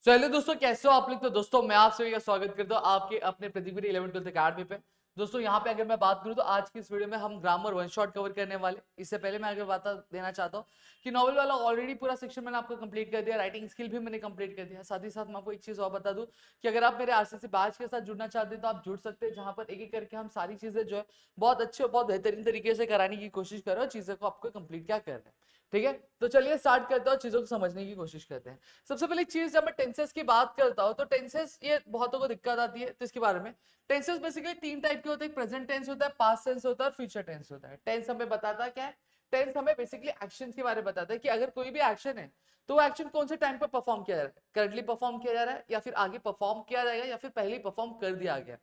चलिए दोस्तों, कैसे हो आप लोग। तो दोस्तों मैं आप सभी का स्वागत करता हूँ आपके अपने प्रतिगिरी 11th अकेडमी पे। दोस्तों यहाँ पे अगर मैं बात करूँ तो आज की इस वीडियो में हम ग्रामर वन शॉट कवर करने वाले। इससे पहले मैं अगर बता देना चाहता हूँ कि नॉवल वाला ऑलरेडी पूरा सेक्शन मैंने आपको कंप्लीट कर दिया, राइटिंग स्किल भी मैंने कंप्लीट कर दिया। साथ ही साथ मैं आपको एक चीज और बता दूं कि अगर आप मेरे आरसीसी बैच के साथ जुड़ना चाहते हैं तो आप जुड़ सकते हैं, जहां पर एक एक करके हम सारी चीजें जो है बहुत अच्छे और बहुत बेहतरीन तरीके से कराने की कोशिश कर रहे हो, चीजों को आपको कंप्लीट क्या कर रहे हैं। ठीक है, तो चलिए स्टार्ट करते हैं और चीजों को समझने की कोशिश करते हैं। सबसे पहली चीज, जब मैं टेंसेस की बात करता हूं तो टेंसेस ये बहुतों को दिक्कत आती है, तो इसके बारे में टेंसेस बेसिकली तीन टाइप के होते हैं। प्रेजेंट टेंस होता है, पास्ट टेंस होता है और फ्यूचर टेंस होता है। टेंस हमें बताता क्या है? टेंस हमें बेसिकली एक्शन के बारे में बताता है कि अगर कोई भी एक्शन है तो वो एक्शन कौन से टाइम पर परफॉर्म किया जा रहा है, करंटली परफॉर्म किया जा रहा है या फिर आगे परफॉर्म किया जाएगा या फिर पहले परफॉर्म कर दिया गया।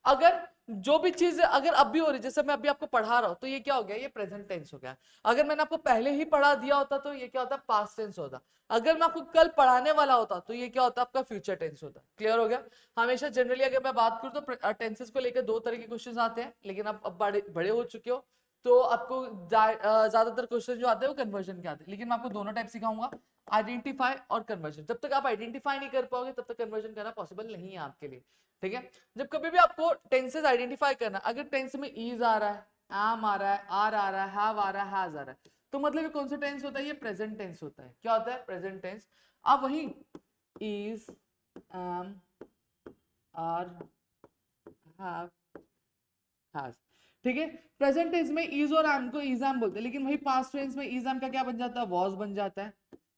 अगर जो भी चीज अगर अब भी हो रही है, जैसे मैं अभी आपको पढ़ा रहा हूं तो ये क्या हो गया, ये प्रेजेंट टेंस हो गया। अगर मैंने आपको पहले ही पढ़ा दिया होता तो ये क्या होता, पास्ट टेंस होता। अगर मैं आपको कल पढ़ाने वाला होता तो ये क्या होता, आपका फ्यूचर टेंस होता। क्लियर हो गया। हमेशा जनरली अगर मैं बात करूं तो टेंसेस को लेकर दो तरह के क्वेश्चन आते हैं, लेकिन आप अब बड़े बड़े हो चुके हो तो आपको ज्यादातर क्वेश्चन जो आते हैं वो कन्वर्जन के आते हैं। लेकिन मैं आपको दोनों टाइप सिखाऊंगा, आइडेंटिफाई और कन्वर्जन। जब तक आप आइडेंटिफाई नहीं कर पाओगे तब तक कन्वर्जन करना पॉसिबल नहीं है आपके लिए। ठीक है, जब कभी भी आपको टेंसेस आइडेंटिफाई करना, अगर टेंस में इज आ रहा है, एम आ रहा है, आर आ रहा है, हैव आ रहा है, हैज आ रहा है, तो मतलब ये कौन सा टेंस होता है, ये प्रेजेंट टेंस होता है। क्या होता है? Present tense. अब वही is, am, are, have, has. ठीक है, प्रेजेंट टेंस में इज और एम को इज एम बोलते हैं, लेकिन वही पास्ट टेंस में इज एम का क्या बन जाता है, वॉज बन जाता है।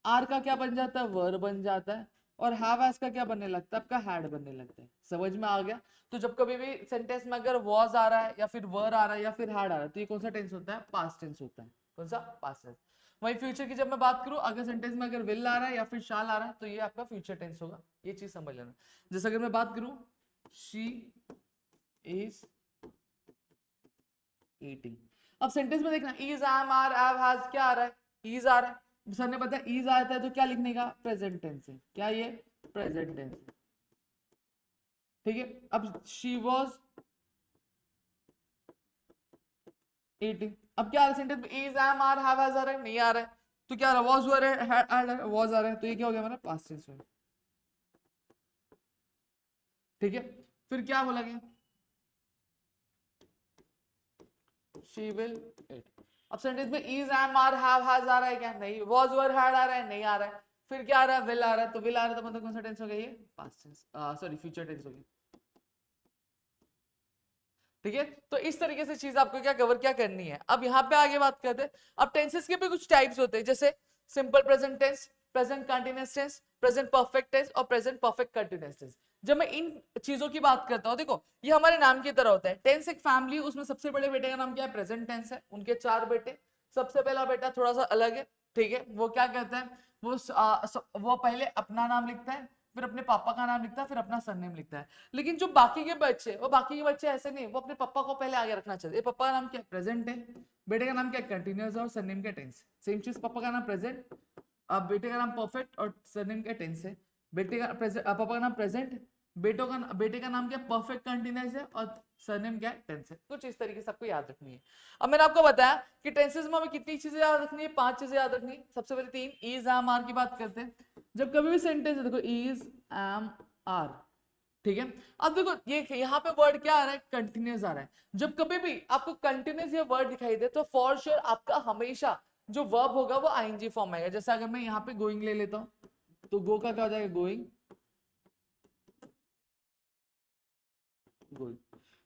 आर का क्या बन जाता है, वर बन जाता है। और हैव हैज का क्या बनने लगता है, आपका हैड बनने लगता है। समझ में आ गया। तो जब कभी भी सेंटेंस में अगर वॉज आ रहा है या फिर वर आ रहा है या फिर हैड आ रहा है तो ये कौन सा टेंस होता है, पास्ट टेंस होता है। कौन सा, पास्ट टेंस। वही फ्यूचर की जब मैं बात करूं, अगर सेंटेंस में अगर विल आ रहा है या फिर शाल आ रहा है तो ये आपका फ्यूचर टेंस होगा। ये चीज समझ लेना। जैसे अगर मैं बात करूं, शी इज ईटिंग। अब सेंटेंस में देखना, is, am, are, have, has, क्या आ रहा है, इज आ रहा है। सर ने बताया इज आता है तो क्या लिखने का, प्रेजेंट टेंस है। क्या ये, प्रेजेंट टेंस है। ठीक है, अब शी वॉज ईटिंग। अब क्या आ रहा है सेंटेंस में, is, am, are, have, has आ रहा है, नहीं आ रहा है। तो क्या आ रहा है, वॉज, वर, वॉज आ रहा है, तो ये क्या हो गया हमारा, पास्ट टेंस हो गया। ठीक है, फिर क्या बोला गया, शी विल इट। अब सेंटेंस में is, am, are, have, has आ रहा है क्या, नहीं। वॉज, वर, हैड आ रहा है, नहीं आ रहा है। फिर क्या आ रहा है, विल आ रहा है। तो विल आ रहा है तो मतलब कौन सा टेंस हो गया, ये past tense, sorry future tense हो गया। ठीक है, तो इस तरीके से चीज आपको क्या कवर क्या करनी है। अब यहाँ पे आगे बात करते हैं। अब टेंसेस के भी कुछ टाइप्स होते हैं, जैसे simple present tense, present continuous tense, present perfect tense और प्रेजेंट परफेक्ट कंटिन्यूअस टेंस। जब मैं इन चीजों की बात करता हूँ, देखो ये हमारे नाम की तरह होता है। टेंस एक फैमिली, उसमें सबसे बड़े बेटे का नाम क्या है, प्रेजेंट टेंस है। उनके चार बेटे, सबसे पहला बेटा थोड़ा सा अलग है। ठीक है, वो क्या कहता है, वो पहले अपना नाम लिखता है, फिर अपने पापा का नाम लिखता है, फिर अपना सरनेम लिखता है। लेकिन जो बाकी के बच्चे, वो बाकी के बच्चे ऐसे नहीं, वो अपने पापा को पहले आगे रखना चाहते हैं। पापा का नाम क्या, प्रेजेंट है। बेटे का नाम क्या, कंटिन्यूअस और सरनेम क्या, टेंस। सेम चीज, पापा का नाम प्रेजेंट, अब बेटे का नाम परफेक्ट और सरनेम क्या, टेंस है। बेटे का पापा का नाम प्रेजेंट, बेटे का नाम क्या, परफेक्ट कंटिन्यूअस है और सरनेम क्या है, टेंस है। कुछ इस तरीके से आपको याद रखनी है। अब मैंने आपको बताया कि टेंसेस में हमें कितनी चीजें याद रखनी है, पांच चीजें याद रखनी है। सबसे पहले तीन, इज, एम, आर की बात करते हैं। जब कभी भी सेंटेंस है, देखो इज, एम, आर। ठीक है, अब देखो ये यहाँ पे वर्ड क्या आ रहा है, कंटिन्यूस आ रहा है। जब कभी भी आपको कंटिन्यूस ये वर्ड दिखाई दे तो फॉर श्योर आपका हमेशा जो वर्ब होगा वो आईएनजी फॉर्म आएगा। जैसे अगर मैं यहाँ पे गोइंग ले लेता हूँ तो गो का क्या हो जाएगा, गोइंग, गोइंग।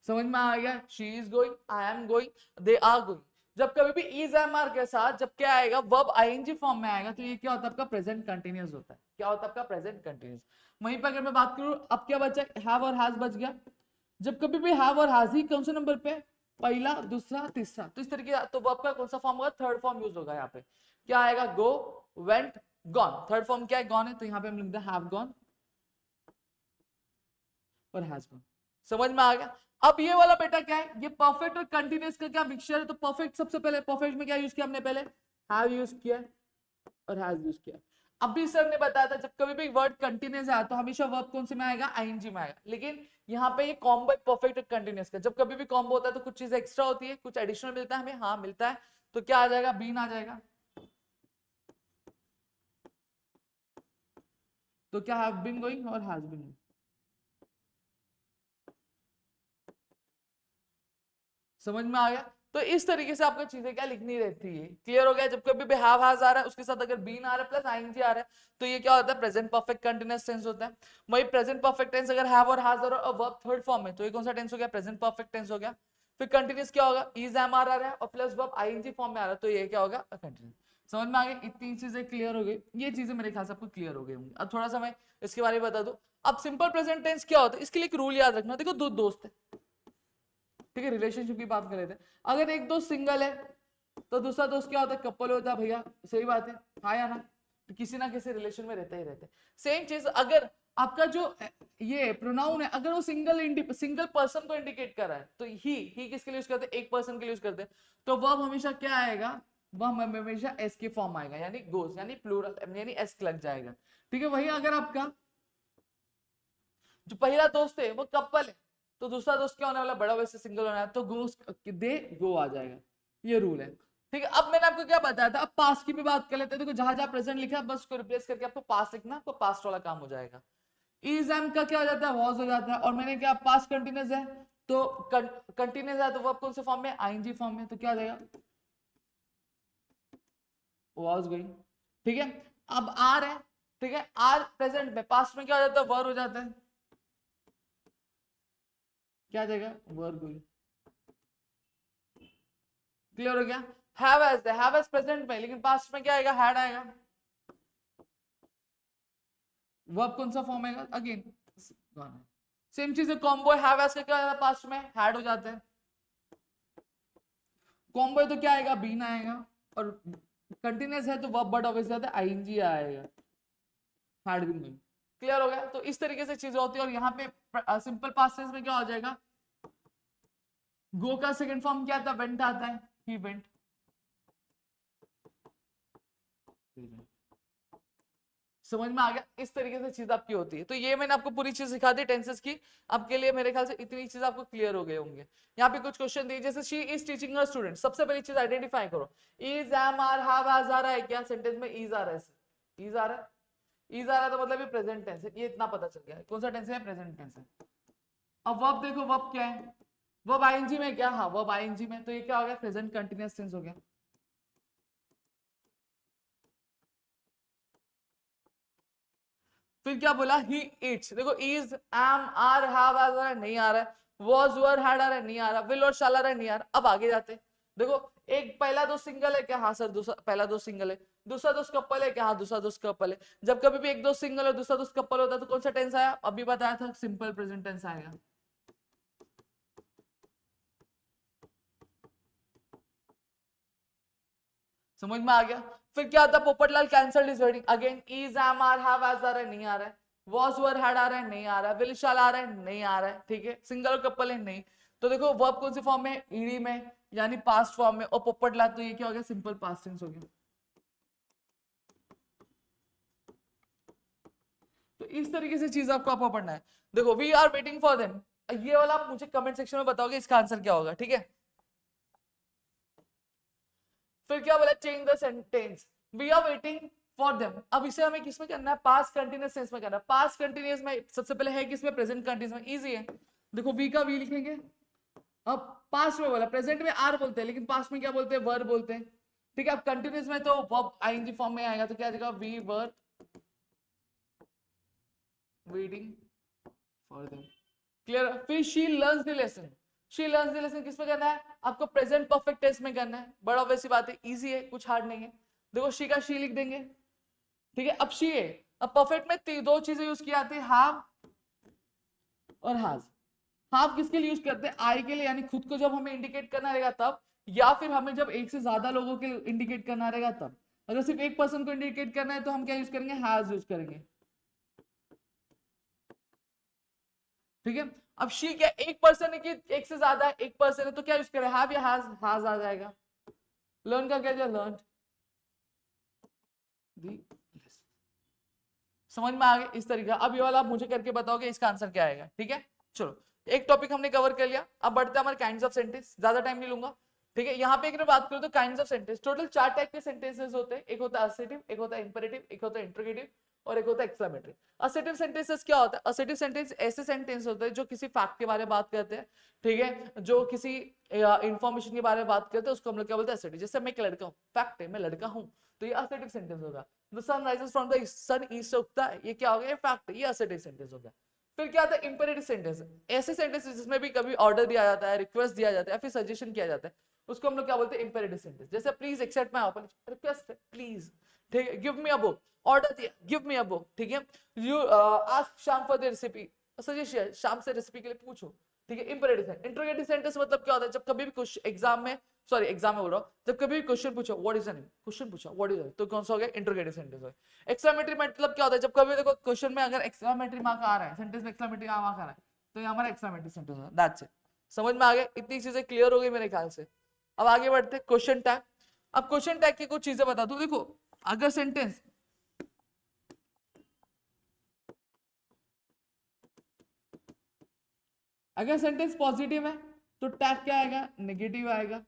समझ में आ गया, she is going, I am going, they are going. जब कभी भी इज, एम, आर के साथ जब क्या आएगा, वर्ब आईएनजी फॉर्म में आएगा तो ये क्या होता है, आपका प्रेजेंट कंटिन्यूअस होता है। क्या होता है, आपका प्रेजेंट कंटिन्यूअस। वहीं पर अगर मैं बात करूं, अब क्या बचा, हैव और हैज बच गया। जब कभी भी हैव और हैज ही कौन से नंबर पे, पहला, दूसरा, तीसरा, तो इस तरीके तो वर्ब का कौन सा फॉर्म होगा, थर्ड फॉर्म यूज होगा। यहाँ पे क्या आएगा, गो, वेंट, गॉन। थर्ड फॉर्म क्या है, गॉन है, तो यहाँ पे हम लिखते हैं हैव गॉन और हैज गॉन। समझ में आ गया। अब ये वाला बेटा क्या है, ये परफेक्ट और कंटिन्यूअस का क्या मिक्सचर है। तो परफेक्ट, सबसे पहले परफेक्ट में क्या यूज किया हमने, पहले हैव यूज किया और हैज यूज किया। अभी सर ने बताया था जब कभी भी वर्ड कंटिन्यूअस आया तो हमेशा वर्ब कौन से में आएगा, आईएनजी में आएगा। लेकिन यहाँ पे ये कॉम्बो परफेक्ट और कंटिन्यूअस का, जब कभी भी कॉम्बो होता है तो कुछ चीज एक्स्ट्रा होती है, कुछ एडिशनल मिलता है हमें, हाँ मिलता है। तो क्या आ जाएगा, बीन आ जाएगा। तो क्या हैव बीन गोइंग और हैज बीन। समझ में आ गया। तो इस तरीके से आपको चीजें क्या लिखनी रहती है। क्लियर हो गया। जब कभी भी हैव हैज आ रहा है उसके साथ अगर बीन आ रहा है प्लस आईएनजी आ रहा है तो ये क्या होता है, प्रेजेंट परफेक्ट कंटीन्यूअस टेंस होता है। वही प्रेजेंट परफेक्ट टेंस अगर हैव और हैज और वर्ब थर्ड फॉर्म में तो ये कौन सा टेंस हो गया, प्रेजेंट परफेक्ट टेंस हो गया। फिर कंटीन्यूअस क्या होगा, इज एम आ रहा है और प्लस वर्ब आईएनजी फॉर्म में आ रहा है तो ये क्या होगा, कंटीन्यूअस। समझ में आ गई। इतनी चीजें क्लियर हो गई। ये चीजें मेरे ख्याल से आपको क्लियर हो गई होंगी। अब थोड़ा सा मैं इसके बारे में बता दूं। अब सिंपल प्रेजेंट टेंस क्या होता है, इसके लिए एक रूल याद रखना। देखो दो दोस्त है, ठीक है, रिलेशनशिप की बात कर रहे थे। अगर एक दोस्त सिंगल है तो दूसरा दोस्त क्या होता है, कपल होता है भैया। सही बात है, हाँ या ना। तो किसी ना किसी रिलेशन में रहते ही रहते। सेम चीज अगर आपका जो ये प्रोनाउन है अगर वो सिंगल पर्सन को इंडिकेट कर रहा है तो ही किसके लिए यूज करते हैं, एक पर्सन के लिए यूज करते हैं। तो वर्ब हमेशा क्या आएगा, वह हमेशा एस के फॉर्म आएगा, यानी गोस, यानी प्लूरल, यानी एस लग जाएगा। ठीक है। वही अगर आपका जो पहला दोस्त है वो कपल है तो दूसरा दोस्त क्या होने वाला, बड़ा वैसे सिंगल होना है तो गो दे गो आ जाएगा। ये रूल है। ठीक है। अब मैंने आपको क्या बताया था, अब पास्ट की भी बात कर लेते हैं। देखो जहां जहां प्रेजेंट लिखा है बस उसको रिप्लेस करके आपको पास्ट लिखना, आपको पास्ट वाला काम हो जाएगा। इज एम का क्या हो जाता है, वॉज हो जाता है। और मैंने क्या, पास्ट कंटिन्यूस है तो कंटिन्यूस है तो वर्ब कौन से फॉर्म में, आईएनजी फॉर्म में, तो क्या हो जाएगा, वॉज गोइंग। ठीक है। अब आर है, ठीक है, आर प्रेजेंट में, पास्ट में क्या हो जाता है, वर हो जाता है। क्या जाएगा, वर गोइंग। क्लियर हो गया। हैव एज प्रेजेंट में, लेकिन पास्ट में क्या आएगा, हैड आएगा। वर्ब कौन सा फॉर्म आएगा, अगेन सेम चीज है। कॉम्बो हैव एज का क्या आएगा, पास्ट में हैड हो जाता है। कॉम्बो है तो क्या आएगा, बीन आएगा। और कंटिन्यूस है तो वर्ब बट ऑब्वियसली आता है आईएनजी आएगा, हैड बीन गोइंग। क्लियर हो गया। तो इस तरीके से चीजें होती है। और यहाँ पे सिंपल पास्ट टेंस में क्या हो जाएगा, गो का सेकंड फॉर्म क्या आता है, वेंट आता है, ही वेंट। समझ में आ गया। इस तरीके से चीज आपकी होती है। तो ये मैंने आपको पूरी चीज सिखा दी टेंसेस की। आपके लिए मेरे ख्याल से इतनी चीज आपको क्लियर हो गए होंगे। यहाँ पे कुछ क्वेश्चन दिए, जैसे she is teaching her student. सबसे पहली चीज आइडेंटिफाई करो, is am are have has आ रहा है क्या, सेंटेंस में इज आ रहा है, इज आ रहा है, इज आ रहा है तो मतलब ये प्रेजेंट टेंस है। ये इतना पता चल गया कौन सा टेंस है, प्रेजेंट टेंस है। अब वर्ब देखो, वर्ब क्या है, वर्ब आईएनजी में क्या, हाँ वर्ब आईएनजी में, तो ये क्या हो गया, प्रेजेंट कंटीन्यूअस टेंस हो गया। फिर क्या बोला, ही इट्स। देखो इज एम आर हैव आ रहा है, नहीं आ रहा है। वॉज वर हैड आ रहा है, नहीं आ रहा। विल और शाल आ रहा है, नहीं आ रहा। अब आगे जाते हैं। देखो एक पहला दोस्त सिंगल है क्या, हाँ सर दूसरा पहला दोस्त सिंगल है। दूसरा दोस्त कपल है क्या, हाँ दूसरा दोस्त कपल है। जब कभी भी एक दोस्त सिंगल और दूसरा दोस्त कपल होता है तो कौन सा टेंस आया, अभी बताया था, सिंपल प्रेजेंट टेंस आएगा। समझ में आ गया। फिर क्या होता है, Popatlal cancelled his wedding, again is am are have has आ रहा है, नहीं आ रहा है। वॉज वर हैड आ रहा है, नहीं आ रहा है। विल शाल आ रहा है, नहीं आ रहा है। ठीक है, सिंगल और कपल है, नहीं। तो देखो वर्ब कौन सी फॉर्म में, ईडी में, यानी पास्ट फॉर्म में। और पोपटलाल तो ये क्या हो गया, सिंपल पास्ट टेंस हो गया। तो इस तरीके से चीज आपको पढ़ना है। देखो we are waiting for them, ये वाला आप मुझे कमेंट सेक्शन में बताओगे इसका आंसर क्या होगा, ठीक है। फिर क्या बोला, change the sentence, we are waiting for them. अब इसे हमें किसमें करना है, पास्ट कंटिन्यूअस टेंस में करना है। पास्ट कंटिन्यूअस में सबसे पहले है किसमें, प्रेजेंट कंटिन्यूअस में। इजी है। देखो वी का वी लिखेंगे। अब पास्ट में बोला, प्रेजेंट में आर बोलते हैं लेकिन पास्ट में क्या बोलते हैं, वर बोलते हैं। ठीक है। अब कंटिन्यूअस में तो वर्ब आईएनजी फॉर्म में आएगा तो क्या आएगा, we were waiting for them. Clear. फिर she learns the lesson, she learns the lesson किसमें करना है, आपको प्रेजेंट परफेक्ट टेंस में करना है। बड़ा वैसी बात है, इजी है, कुछ हार्ड नहीं है। देखो शी का शी लिख देंगे, ठीक है। अब शी है, अब परफेक्ट में दो चीजें यूज की आती है, हैव और हैज। हैव किसके लिए यूज करते हैं, आई के लिए, यानी खुद को जब हमें इंडिकेट करना रहेगा तब, या फिर हमें जब एक से ज्यादा लोगों के इंडिकेट करना रहेगा तब। अगर सिर्फ एक पर्सन को इंडिकेट करना है तो हम क्या यूज करेंगे, हैज यूज करेंगे। ठीक है। अब शी क्या, एक पर्सन है कि एक से ज्यादा है, एक पर्सन है तो क्या यूज करें, हैव या हैज आ जाएगा। लर्न का क्या जाए, लर्न। समझ में आ गया इस तरीके। अब ये वाला आप मुझे करके बताओगे इसका आंसर क्या आएगा, ठीक है। चलो एक टॉपिक हमने कवर कर लिया। अब बढ़ते हैं हमारे काइंड्स ऑफ सेंटेंस, ज्यादा टाइम नहीं लूंगा। ठीक है। यहाँ पे एक बात करूं तो kinds of sentence total 4 type के सेंटेंसेस होते हैं। एक होता है असर्टिव, एक होता है इंपेरेटिव, एक होता है इंट्रोगेटिव और एक होता है एक्सक्लेमेटरी। असर्टिव सेंटेंसेस क्या होता है? असर्टिव सेंटेंस ऐसे सेंटेंस होते हैं जो किसी फैक्ट के बारे में बात करते हैं, ठीक है, जो किसी इंफॉर्मेशन के बारे में बात करते हैं, उसको हम लोग क्या बोलते हैं? असर्टिव। जैसे मैं एक लड़का हूँ, फैक्ट है मैं लड़का हूँ, तो ये असर्टिव सेंटेंस होगा। The sun rises from the east, sun east से उगता है, ये क्या हो गया? ये फैक्ट है, ये असर्टिव सेंटेंस हो गया। फिर क्या आता है? इंपेरेटिव सेंटेंस, ऐसे सेंटेंस जिसमें भी कभी ऑर्डर दिया जाता है, रिक्वेस्ट दिया जाता है, फिर सजेशन किया जाता है, उसको हम लोग क्या बोलते हैं? Imperative sentence. जैसे please accept my offer, request है प्लीज, ठीक है, give me a book, order दिया, गिव मी अ बुक, ठीक है, you ask Sham for the recipe, suggestion, Sham से रेसिपी के लिए पूछो, ठीक है, इंपेरेटिव सेंटेंस। इंटरोगेटिव सेंटेंस मतलब क्या होता है? जब कभी भी क्वेश्चन एग्जाम में, सॉरी एग्जाम में बोल रहा हूँ, जब कभी भी क्वेश्चन पूछो what is the name, question पूछा व्हाट इज द, तो कौन सा हो गया? इंटरोगेटिव सेंटेंस हो गया। एक्सक्लेमेटरी मतलब क्या होता है? जब कभी देखो क्वेश्चन में अगर एक्सक्लेमेटरी मार्क आ रहा है, सेंटेंस में एक्सक्लेमेटरी मार्क आ रहा है, तो ये हमारा एक्सक्लेमेटरी सेंटेंस है। That's it. समझ में आ गया? इतनी चीजें क्लियर हो गई मेरे ख्याल से। अब आगे बढ़ते हैं क्वेश्चन टैग। अब क्वेश्चन टैग की कुछ चीजें बता दूं। देखो अगर सेंटेंस पॉजिटिव है तो टैग क्या आएगा? नेगेटिव आएगा।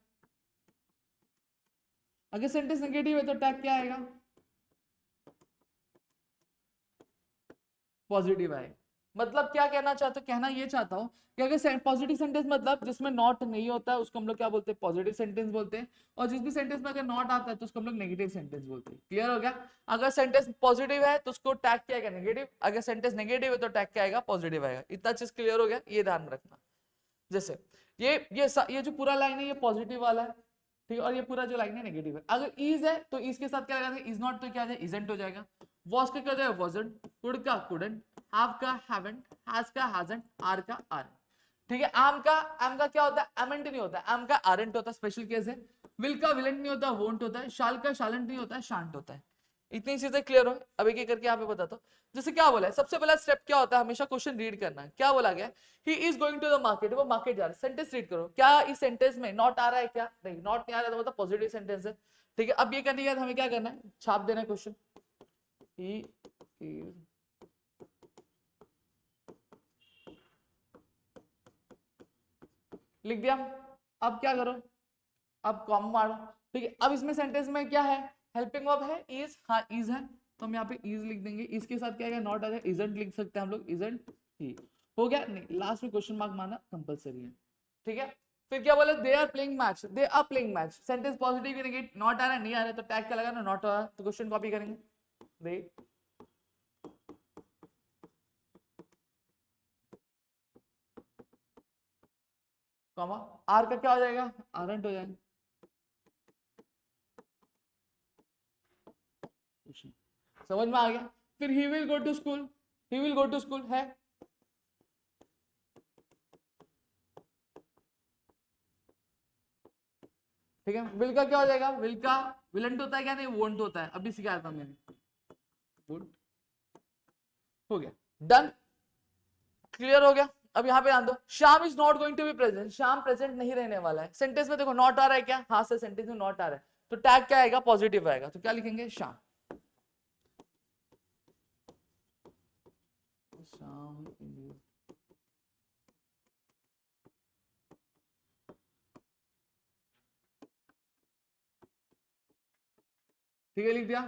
अगर सेंटेंस नेगेटिव है तो टैग क्या आएगा? पॉजिटिव आएगा। मतलब क्या कहना चाहते हो? कहना ये चाहता हूं कि अगर पॉजिटिव सेंटेंस मतलब जिसमें नॉट नहीं होता है उसको हम लोग क्या बोलते हैं? पॉजिटिव सेंटेंस बोलते हैं। और जिस भी सेंटेंस में अगर नॉट आता है तो उसको हम लोग नेगेटिव सेंटेंस बोलते हैं। क्लियर हो गया? अगर सेंटेंस पॉजिटिव है तो उसको टैग क्या आएगा? नेगेटिव। अगर सेंटेंस नेगेटिव है तो टैग क्या आएगा? पॉजिटिव आएगा। इतना चीज क्लियर हो गया? ये ध्यान रखना। जैसे ये जो पूरा लाइन है ये पॉजिटिव वाला है, ठीक है, और ये पूरा जो लाइन है नेगेटिव है। अगर इज है तो इज के साथ क्या लगाएंगे? इज नॉट तो क्या जाए? इजंट हो जाएगा। वॉज का क्या जाएगा? वॉजंट। कुड का कुडंट, हैव का हैवंट, हैज का हैजंट, आर का आरंट, ठीक है। एम का क्या होता है? एमेंट नहीं होता है, एम का आरंट होता है, स्पेशल केस है। विल का विलेंट नहीं होता, वोंट होता है। शाल का शालेंट नहीं होता है, शांत होता है। इतनी चीजें क्लियर हो? अब एक एक करके यहाँ पे बताता हूँ। जैसे क्या बोला है? सबसे पहला स्टेप क्या होता है? हमेशा क्वेश्चन रीड करना है। क्या बोला गया? He is going to the market, वो मार्केट जा रहा है। सेंटेंस रीड करो। क्या इस सेंटेंस में नॉट आ रहा है? क्या नहीं, नॉट नहीं आ रहा है तो मतलब पॉजिटिव सेंटेंस है, ठीक है। अब ये करने के बाद हमें क्या करना है? छाप देना है क्वेश्चन। ही इज लिख दिया। अब क्या करो? अब कॉमा मारो, ठीक है। अब इसमें सेंटेंस में क्या है? हेल्पिंग वर्ब है इज, हाँ इज है, तो हम यहाँ पे इज लिख देंगे। इसके साथ क्या है? नॉट आ जाए, इजंट लिख सकते हैं हम लोग, इजंट ही। हो गया? नहीं, लास्ट में क्वेश्चन मार्क मारना कंपलसरी है, ठीक है। फिर क्या बोले? They are playing match, they are playing match. Sentence positive या नेगेटिव? नॉट आ रहा है, नहीं आ रहा है, तो टैग क्या लगाना? नॉट आ रहा है, तो क्वेश्चन कॉपी करेंगे। दे कॉमा, आर का क्या हो जाएगा? आरंट हो जाएगा। समझ में आ गया? फिर he will go to school, he will go to school है, ठीक है। विल का क्या हो जाएगा? विल का विलेंट होता है क्या? नहीं, वोंट होता है। अभी सिखाया था मैंने, वोंट। हो गया, डन, क्लियर हो गया। अब यहाँ पे ध्यान दो, Shyam is not going to be present, Shyam present नहीं रहने वाला है। सेंटेंस में देखो नॉट आ रहा है क्या? हाँ सर, सेंटेंस में नॉट आ रहा है, तो टैग क्या आएगा? पॉजिटिव आएगा, तो क्या लिखेंगे? श्याम। श्याम is- ठीक है, लिख दिया,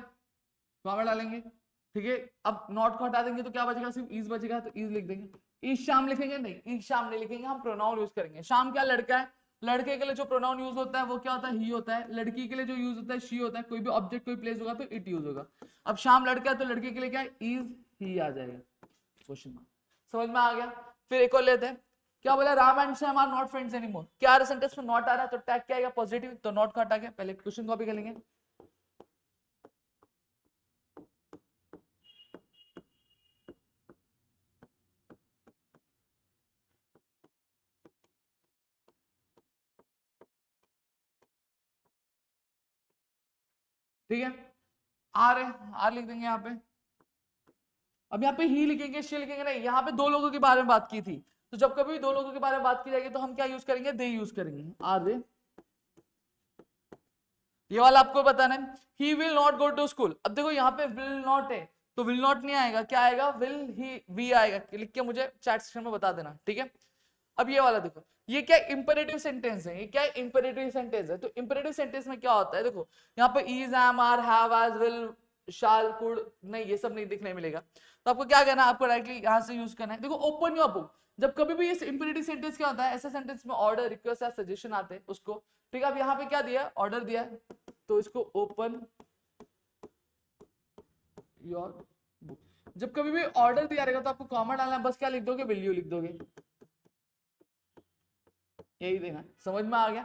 कॉमा डालेंगे, ठीक है। अब नॉट को हटा देंगे तो क्या बचेगा? सिर्फ इज बचेगा, तो इज लिख देंगे। इज शाम लिखेंगे? नहीं, इज शाम नहीं लिखेंगे, हम प्रोनाउन यूज करेंगे। शाम क्या? लड़का है, लड़के के लिए जो प्रोनाउन यूज होता है वो क्या होता है? ही होता है। लड़की के लिए जो यूज होता है शी होता है। कोई भी ऑब्जेक्ट कोई प्लेस होगा तो इट यूज होगा। अब शाम लड़का है तो लड़के के लिए क्या है? इज ही आ जाएगा, क्वेश्चन मार्क। समझ में आ गया? फिर एक और लेते हैं। क्या बोला? Ram and Shyam are not friends anymore. क्या सेंटेंस में नॉट आ रहा है, तो टैग क्या आएगा? पॉजिटिव, तो नॉट को हटा के पहले क्वेश्चन कॉपी कर लेंगे। ठीक है, आर है, आर लिख देंगे यहाँ पे। अब यहाँ पे ही लिखेंगे, शी लिखेंगे? नहीं, यहाँ पे दो लोगों के बारे में बात की थी, तो जब कभी दो लोगों के बारे में बात की जाएगी तो हम क्या यूज करेंगे? दे यूज करेंगे, आर दे। ये वाला आपको बताना है। He will not go to school. अब देखो यहाँ पे विल नॉट है, तो विल नॉट नहीं आएगा, क्या आएगा? विल ही वी आएगा। लिख के मुझे चैट सेक्शन में बता देना, ठीक है। अब ये वाला देखो, ये क्या इंपेरेटिव सेंटेंस है? ये क्या इंपेरेटिव सेंटेंस है? तो इंपेरेटिव सेंटेंस में क्या होता है? देखो यहाँ पे is, am, are, have, has, will, shall could, नहीं ये सब नहीं दिखने मिलेगा। तो आपको क्या करना है, आपको डायरेक्टली यहाँ से यूज करना है। देखो ओपन योर बुक, जब कभी भी ये इंपेरेटिव सेंटेंस क्या होता है, ऐसे सेंटेंस में ऑर्डर, रिक्वेस्ट या सजेशन आते हैं उसको, ठीक है। अब यहाँ पे क्या दिया, ऑर्डर दिया है, तो इसको ओपन योर बुक। जब कभी भी ऑर्डर दिया रहेगा तो आपको कॉमा डालना है, बस क्या लिख दोगे, वैल्यू लिख दोगे, यही देना। समझ में आ गया?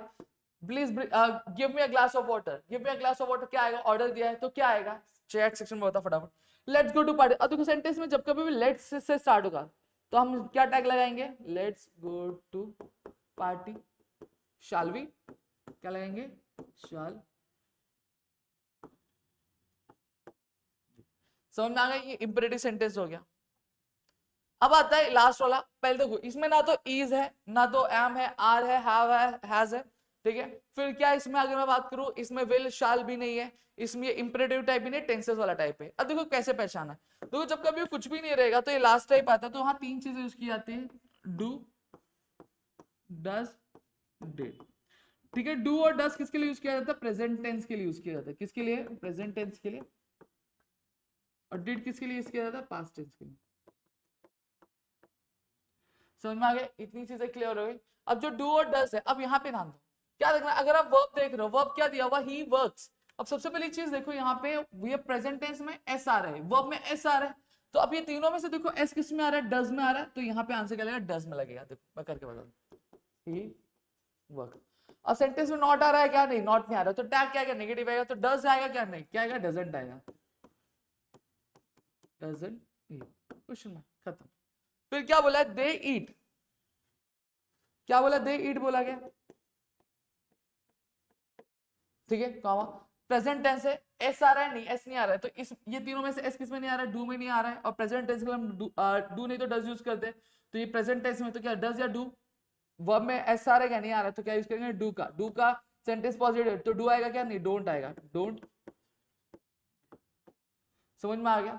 Please give me a glass of water, give me a glass of water, क्या आएगा, ऑर्डर दिया है तो क्या आएगा, चैट सेक्शन में बता फटाफट। Let's go to party. अब देखो सेंटेंस में जब कभी भी लेट्स से स्टार्ट होगा तो हम क्या टैग लगाएंगे, let's go to party, shall we, क्या लगाएंगे, शाल। समझ में आ गया? ये इंपेरेटिव सेंटेंस हो गया। अब आता है लास्ट वाला। पहले देखो इसमें ना तो इज है, ना तो एम है, आर है, हैव है, हैज है, ठीक है। फिर क्या इसमें अगर मैं बात करूं, इसमें विल शाल भी नहीं है, इसमें इंपेरेटिव टाइप भी नहीं, टेंसेस वाला टाइप है। अब देखो कैसे पहचाना, देखो जब कभी कुछ भी नहीं रहेगा तो ये लास्ट टाइप आता है, तो वहां तीन चीजें यूज की जाती है, डू, डज, डिड, ठीक है। डू और डज किसके लिए यूज किया जाता है, प्रेजेंट टेंस के लिए यूज किया जाता है। किसके लिए, प्रेजेंट टेंस के लिए। और डिड किसके लिए यूज किया जाता है, पास्ट टेंस के लिए। समझ में आ गया? इतनी चीजें क्लियर हो गई। अब जो डू और डज है, अब यहाँ पे ध्यान दो, क्या देखना, अगर आप वर्ब देख रहे हो, वर्ब क्या दिया हुआ, ही वर्क्स। अब सबसे पहली चीज देखो यहाँ पे, ये प्रेजेंट टेंस में एस आ रहा है, वर्ब में एस आ रहा है, तो अब ये तीनों में से देखो एस किस में आ रहा है, डज में आ रहा है, तो यहाँ पे आंसर क्या लगेगा, डज में लगेगा। देखो मैं करके बता दूं, ही वर्क। अब सेंटेंस में नॉट आ रहा है क्या, नहीं नॉट नहीं आ रहा, तो टैग क्या आएगा, नेगेटिव आएगा, तो डज आएगा क्या, नहीं क्या आएगा, डजंट आएगा, डजंट ईट, क्वेश्चन मार्क, खत्म। फिर क्या बोला है, दे ईट, क्या बोला, दे ईट बोला गया, ठीक है, कॉमा। प्रेजेंट टेंस है, एस आ रहा है, नहीं एस नहीं आ रहा है, तो इस ये तीनों में से एस किस में नहीं आ रहा है, डू में नहीं आ रहा है। और प्रेजेंट टेंस के लिए हम डू नहीं तो डज यूज करते हैं, तो ये प्रेजेंट टेंस में तो क्या डज या डू, वर्ब में एस आ रहा है क्या, नहीं आ रहा है, तो क्या यूज करेंगे, डू का। डू का सेंटेंस पॉजिटिव, तो डू आएगा क्या, नहीं डोंट आएगा, डोंट। समझ में आ गया?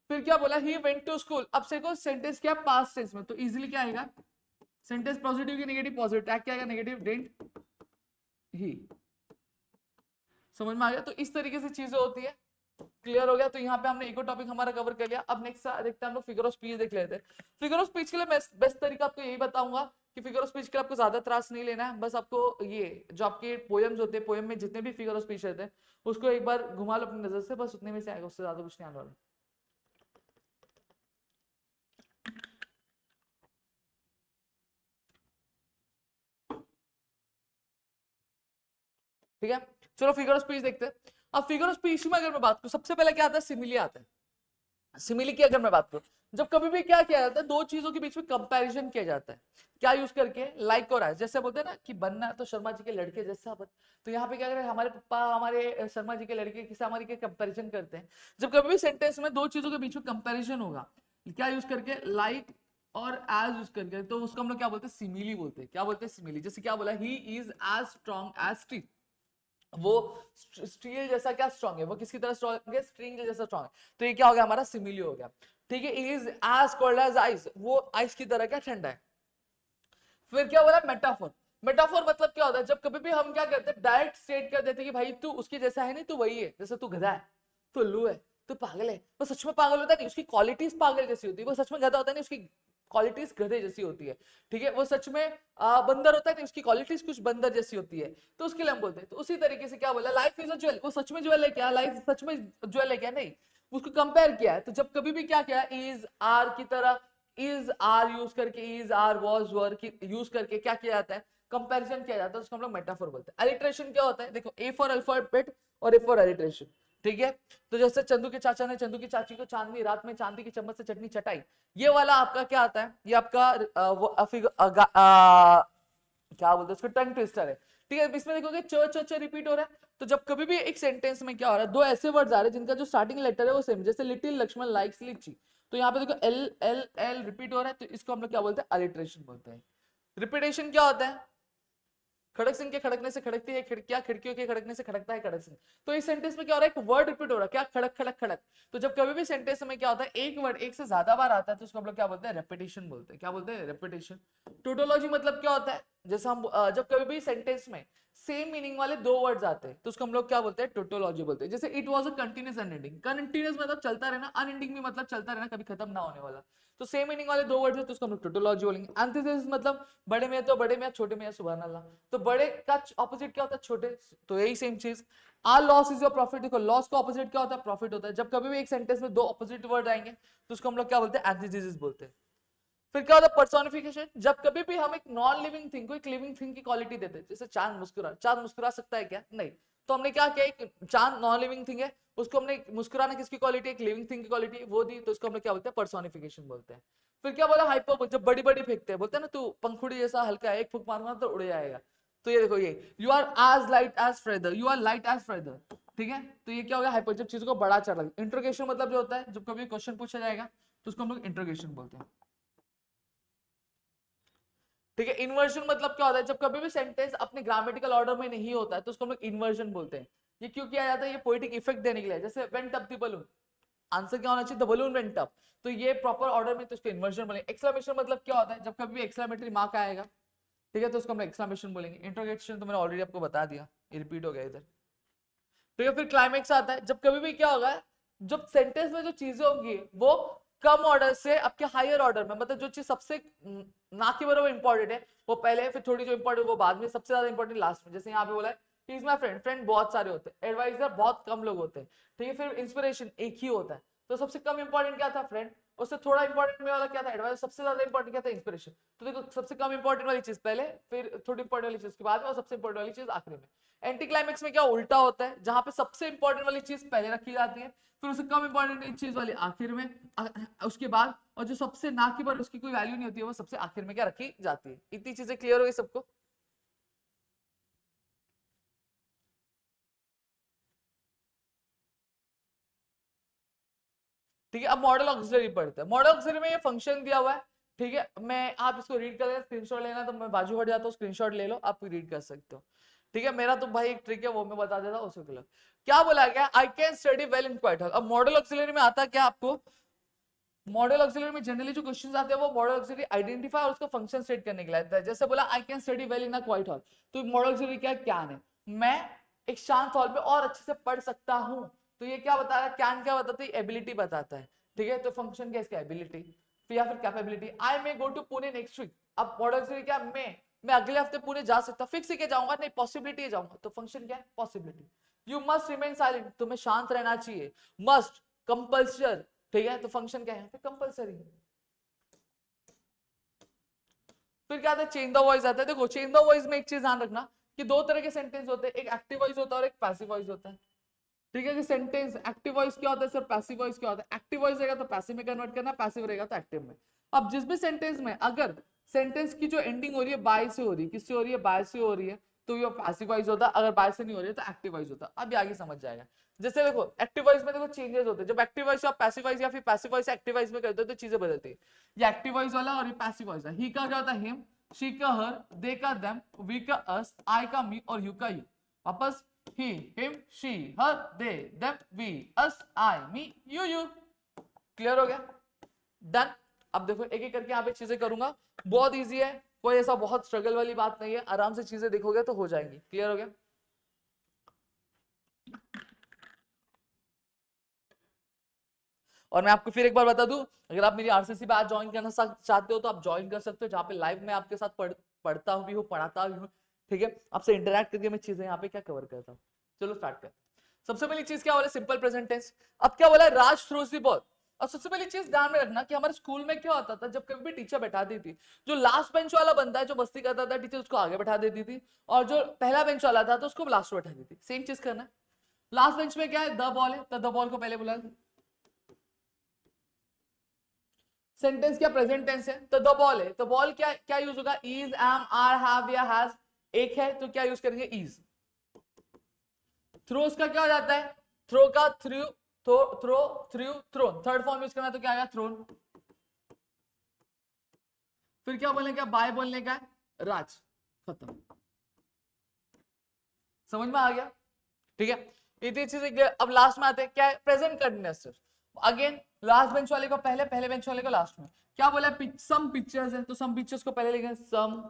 फिर क्या बोला, ही वेंट टू स्कूल। अब से को सेंटेंस क्या, पास्ट टेंस में, तो इजीली क्या आएगा, सेंटेंस पॉजिटिव की नेगेटिव, पॉजिटिव टैग क्या आएगा, नेगेटिव, डिडंट ही। समझ में आ गया? तो इस तरीके से चीजें होती है। क्लियर हो गया? तो यहाँ पे हमने इको टॉपिक हमारा कवर कर लिया। अब नेक्स्ट देखते हैं हम लोग फिगर ऑफ स्पीच देख लेते हैं। फिगर ऑफ स्पीच के लिए बेस्ट तरीका आपको यही बताऊंगा कि फिगर ऑफ स्पीच के लिए आपको ज्यादा त्रास नहीं लेना है, बस आपको ये जो आपके पोएम्स होते हैं, पोएम में जितने भी फिगर ऑफ स्पीच रहते हैं उसको एक बार घुमा लो अपनी नजर से, बस उतने में से आएगा, उससे ज्यादा कुछ नहीं आने वाला। ठीक है, चलो फिगर ऑफ स्पीच देखते हैं। अब फिगर ऑफ स्पीच में अगर मैं बात करूं, सबसे पहले क्या आता है, सिमिली आता है। सिमिली की अगर मैं बात करूं, जब कभी भी क्या किया जाता है, दो चीजों के बीच में कंपैरिजन किया जाता है, क्या यूज करके, लाइक और एज। जैसे बोलते हैं ना कि बनना है तो शर्मा जी के लड़के जैसा बन, तो यहाँ पे क्या करें, हमारे पापा हमारे शर्मा जी के लड़के किसे हमारी के कंपैरिजन करते हैं। जब कभी भी सेंटेंस में दो चीजों के बीच में कंपैरिजन होगा, क्या यूज करके, लाइक और एज यूज करके, तो उसको हम लोग क्या बोलते हैं, सिमिली बोलते हैं। क्या बोलते हैं, सिमिली। जैसे क्या बोला, he is as strong as steel, वो स्टील जैसा क्या स्ट्रांग है, वो किसकी तरह स्ट्रांग है, स्ट्रिंग जैसा स्ट्रांग है। तो ये क्या हो गया, हमारा सिमिली हो गया। ठीक है, is as cold as ice, वो आइस की तरह क्या ठंडा है। फिर क्या बोला, मेटाफोर। मेटाफोर मतलब क्या होता है, जब कभी भी हम क्या करते हैं, डायरेक्ट स्टेट कर देते हैं कि भाई तू उसके जैसा है नहीं, तू वही है, जैसे तू गधा है, तू उल्लू है, तू पागल है। वो सच में पागल होता है नहीं, उसकी क्वालिटीज पागल जैसी होती है। वो सच में गधा होता है नहीं, उसकी क्वालिटीज गधे जैसी होती है। ठीक है, वो सच में बंदर होता है नहीं, उसकी क्वालिटीज कुछ बंदर जैसी होती है, तो उसके लिए हम बोलते हैं। तो उसी तरीके से क्या बोला, लाइफ इज अ ज्वेल, वो सच में ज्वेल है क्या, लाइफ सच में ज्वेल है क्या, नहीं, उसको कंपेयर किया है। तो जब कभी भी क्या किया, इज आर की तरह, इज आर यूज करके, is are was were use करके क्या किया जाता है, कंपैरिजन किया जाता है, उसको हम लोग मेटाफोर बोलते हैं। अलिट्रेशन क्या होता है, देखो, ए फॉर अल्फाबेट और ए फॉर अलिट्रेशन। ठीक है, तो जैसे चंदू के चाचा ने चंदू की चाची को चांदनी रात में चांदी की चम्मच से चटनी चटाई, ये वाला आपका क्या आता है, ये आपका क्या बोलते हैं उसको, टंग ट्विस्टर है। ठीक है, इसमें देखोगे च च च रिपीट हो रहा है। तो जब कभी भी एक सेंटेंस में क्या हो रहा है, दो ऐसे वर्ड्स आ रहे हैं जिनका जो स्टार्टिंग लेटर है वो सेम, जैसे लिटिल लक्ष्मण लाइक्स लीची, तो यहाँ पे देखो एल एल एल रिपीट हो रहा है, तो इसको हम लोग क्या बोलते हैं, अलिट्रेशन बोलते हैं। रिपीटेशन क्या होता है, खड़क सिंह के खड़कने से खड़कती है खिड़कियां, खिड़कियों के खड़कने से खड़कता है खड़क सिंह। तो इस सेंटेंस में क्या हो रहा है, एक वर्ड रिपीट हो रहा है, क्या, खड़क खड़क खड़क। तो जब कभी भी सेंटेंस में क्या होता है, एक वर्ड एक से ज्यादा बार आता है तो उसको हम लोग क्या बोलते हैं, रेपिटेशन बोलते हैं। क्या बोलते हैं, रेपिटेशन। टोटोलॉजी मतलब क्या होता है, जैसे हम जब कभी भी सेंटेंस में सेम मीनिंग वाले दो वर्ड्स आते हैं तो उसको हम लोग क्या बोलते हैं, टोटोलॉजी बोलते हैं। जैसे it was a continuous unending, continuous मतलब चलता रहना, अनएंडिंग भी मतलब चलता रहना, कभी खत्म ना होने वाला। तो सेम मीनिंग वाले दो वर्ड्स है तो उसको हम लोग टोटोलॉजी बोलेंगे। एंटीथेसिस मतलब बड़े में तो बड़े में, छोटे में सुभान अल्लाह। तो बड़े का ऑपोजिट क्या होता है, छोटे। तो यही सेम चीज, our loss is your profit. देखो लॉस का ऑपोजिट क्या होता है, प्रॉफिट होता है। जब कभी भी एक सेंटेंस में दो ऑपोजिट वर्ड आएंगे तो उसको हम लोग क्या बोलते हैं, एंटीथेसिस बोलते हैं। फिर क्या होता है, पर्सोनिफिकेशन। जब कभी भी हम एक नॉन लिविंग थिंग को एक लिविंग थिंग की क्वालिटी देते हैं, जैसे चांद मुस्कुरा, चांद मुस्कुरा सकता है क्या, नहीं। तो हमने क्या किया, एक चांद नॉन लिविंग थिंग है, उसको हमने मुस्कुराना किसकी क्वालिटी, एक लिविंग थिंग की क्वालिटी वो दी, तो उसको हम लोग क्या बोलते हैं, पर्सोनिफिकेशन बोलते हैं। फिर क्या बोला, हाइपर, जब बड़ी बड़ी फेंकते हैं, बोलते हैं ना तू पंखुड़ी जैसा हल्का है, एक फूंक मारूंगा तो उड़ जाएगा। तो ये देखो, ये you are as light as feather, you are light as feather, ठीक है। तो ये क्या हो गया, हाइपर, जब चीजों को बड़ा चढ़ रहा है। इंट्रोगेशन मतलब जो होता है, जब कभी क्वेश्चन पूछा जाएगा तो उसको हम लोग इंट्रोगेशन बोलते हैं, ठीक है। इन्वर्जन मतलब क्या होता है, जब कभी भी सेंटेंस अपने ग्रामेटिकल ऑर्डर में नहीं होता है तो उसको हम लोग इन्वर्जन बोलते हैं। ये क्यों किया जाता है, ये पोएटिक इफेक्ट देने के लिए। जैसे went up the balloon, answer क्या होना चाहिए, द बलून वेंट अप। तो ये प्रॉपर ऑर्डर में, तो उसको इन्वर्जन बोलेंगे। एक्सक्लेमेशन मतलब क्या होता है, जब कभी भी एक्सक्लेमेटरी मार्क आएगा, ठीक है, तो उसको हम एक्सक्लेमेशन बोलेंगे। इंट्रोगेशन तो मैंने ऑलरेडी आपको बता दिया, ये रिपीट हो गया इधर, ठीक है। फिर क्लाइमेक्स आता है, जब कभी भी क्या होगा, जब सेंटेंस में जो चीजें होंगी वो कम ऑर्डर से आपके हायर ऑर्डर में, मतलब जो चीज सबसे ना के बराबर इंपॉर्टेंट है वो पहले, फिर थोड़ी जो इंपॉर्टेंट वो बाद में, सबसे ज्यादा इंपॉर्टेंट लास्ट में। जैसे यहाँ पे बोला है he is my friend, friend बहुत सारे होते हैं, एडवाइजर बहुत कम लोग होते हैं, ठीक है। फिर इंस्पिरेशन एक ही होता है, तो सबसे कम इंपॉर्टेंट क्या था, फ्रेंड। उससे थोड़ा इंपॉर्टेंट में वाला क्या था, एडवाइजर। सबसे ज्यादा इंपॉर्टेंट क्या था, इंस्पिरेशन। तो देखो सबसे कम इंपॉर्टेंट वाली चीज पहले, फिर थोड़ी इंपॉर्टेंट वाली चीज के बाद में, और सबसे इंपॉर्टेंट वाली चीज आखिरी में। एंटी क्लाइमेक्स में क्या उल्टा होता है, जहां पे सबसे इंपॉर्टेंट वाली चीज पहले रखी जाती है, फिर उससे कम इंपॉर्टेंट चीज वाली आखिर में, उसके बाद, और जो सबसे ना की पर उसकी कोई वैल्यू नहीं होती है वो सबसे आखिर में क्या रखी जाती है। इतनी चीजें क्लियर हो गई सबको। ठीक है, अब मॉडल ऑक्सिलरी पढ़ते हैं। मॉडल ऑक्सिलरी में ये फंक्शन दिया हुआ है, ठीक है। मैं, आप इसको रीड कर लेना, स्क्रीनशॉट लेना तो मैं बाजू हट जाता हूँ, स्क्रीनशॉट ले लो, आप रीड कर सकते हो, ठीक है। मेरा तो भाई एक ट्रिक है वो मैं बता देता हूँ, उसको क्या बोला गया, I can study well in quite hall. अब मॉडल ऑक्सिलरी में आता क्या आपको, मॉडल ऑक्सिलरी में जनरली जो क्वेश्चंस आते हैं वो मॉडल ऑक्सिलरी आइडेंटिफाई और उसका फंक्शन स्टेट करने के लिए आता है। जैसे बोला I can study well in a quite hall, तो मॉडल ऑक्सिलरी क्या, कैन है, मैं एक शांत हॉल पे और अच्छे से पढ़ सकता हूं। तो ये क्या बता रहा है, कैन क्या बताता है, एबिलिटी बताता है, ठीक है। तो फंक्शन क्या इसका, एबिलिटी, या फिर capability. I may go to Pune next week, अब मॉडल ऑक्सिलरी क्या, मैं अगले हफ्ते पुणे जा सकता, फिक्स के जाऊंगा नहीं, पॉसिबिलिटी जाऊंगा, तो फंक्शन क्या है, possibility. You must remain silent, तुम्हें शांत रहना चाहिए, मस्ट, कंपल्सर, ठीक है। तो फंक्शन क्या है, कंपल्सरी है। फिर क्या आता है, चेंज द वॉइस आता है। देखो चेंज द वॉइस में एक चीज ध्यान रखना कि दो तरह के सेंटेंस होते हैं, एक एक्टिव वॉइस होता है और एक पैसिव वॉइस होता है, ठीक है। कि सेंटेंस एक्टिव वॉइस क्या होता है सर, पैसिव वॉइस क्या होता है। एक्टिव वॉइस रहेगा तो पैसिव में कन्वर्ट करना, पैसिव रहेगा तो एक्टिव में। अब जिस भी सेंटेंस में अगर सेंटेंस की जो एंडिंग हो रही है बाय से हो रही है, किससे हो रही है, बाय से हो रही है, तो ये पैसिव वॉइस होता है। अगर बाय से नहीं हो रही है तो एक्टिव वॉइस होता है। अब आगे समझ जाएगा। जैसे देखो एक्टिव वॉइस में देखो चेंजेस होते हैं, जब एक्टिव वॉइस आप पैसिव वॉइस या फिर पैसिव वॉइस एक्टिव वॉइस में करते हो तो चीजें बदलती है। ये एक्टिव वॉइस वाला और ये पैसिव वॉइस है। ही का क्या होता है, हिम, शी का हर, दे का देम, वी का अस, आई का मी और यू का यू। वापस he, him, she, her, they, them, we, us, I, me, you। Clear हो गया, डन। अब देखो एक एक करके यहाँ पे चीजें करूंगा, बहुत इजी है, कोई ऐसा बहुत स्ट्रगल वाली बात नहीं है, आराम से चीजें देखोगे तो हो जाएंगी। क्लियर हो गया। और मैं आपको फिर एक बार बता दूं, अगर आप मेरी आरसीसी बैच ज्वाइन करना चाहते हो तो आप ज्वाइन कर सकते हो, जहाँ पे लाइव में आपके साथ पढ़ता भी हूँ, पढ़ाता भी हूँ, ठीक है। आपसे इंटरेक्ट करके मैं चीजें यहाँ पे क्या कवर करता हूँ। चलो स्टार्ट करते हैं। सबसे पहली चीज क्या बोला, सिंपल प्रेजेंट टेंस। अब क्या बोला, राज थ्रोज द बॉल। अब सबसे पहली चीज ध्यान में रखना कि हमारे स्कूल में क्या होता था, जब कभी भी टीचर बैठा दी थी, जो लास्ट बेंच वाला बंदा है जो मस्ती करता था, टीचर उसको आगे बैठा देती थी, और जो पहला बेंच वाला था तो उसको लास्ट में बैठा देती थी। सेम चीज करना है। लास्ट बेंच में क्या है, द बॉल है, तो द बॉल को पहले बुला। सेंटेंस क्या, प्रेजेंट टेंस है, तो द बॉल है, तो बॉल क्या क्या यूज होगा, इज, एम, आर, हैव या हैज। एक है तो क्या यूज करेंगे, इज। थ्रोस का क्या हो जाता है, थ्रो का threw, throw, threw, thrown. Third form use करना तो क्या आएगा, थ्रोन। फिर क्या बोलने का, बाय बोलने का, राज, खत्म। समझ में आ गया, ठीक है, इतनी चीजें क्लियर। अब लास्ट में आते हैं, क्या है, present continuous. Again last bench वाले को पहले, पहले बेंच वाले को लास्ट में। क्या बोला, सम पिक्चर्स है, तो सम पिक्चर्स को पहले लिखेंगे सम।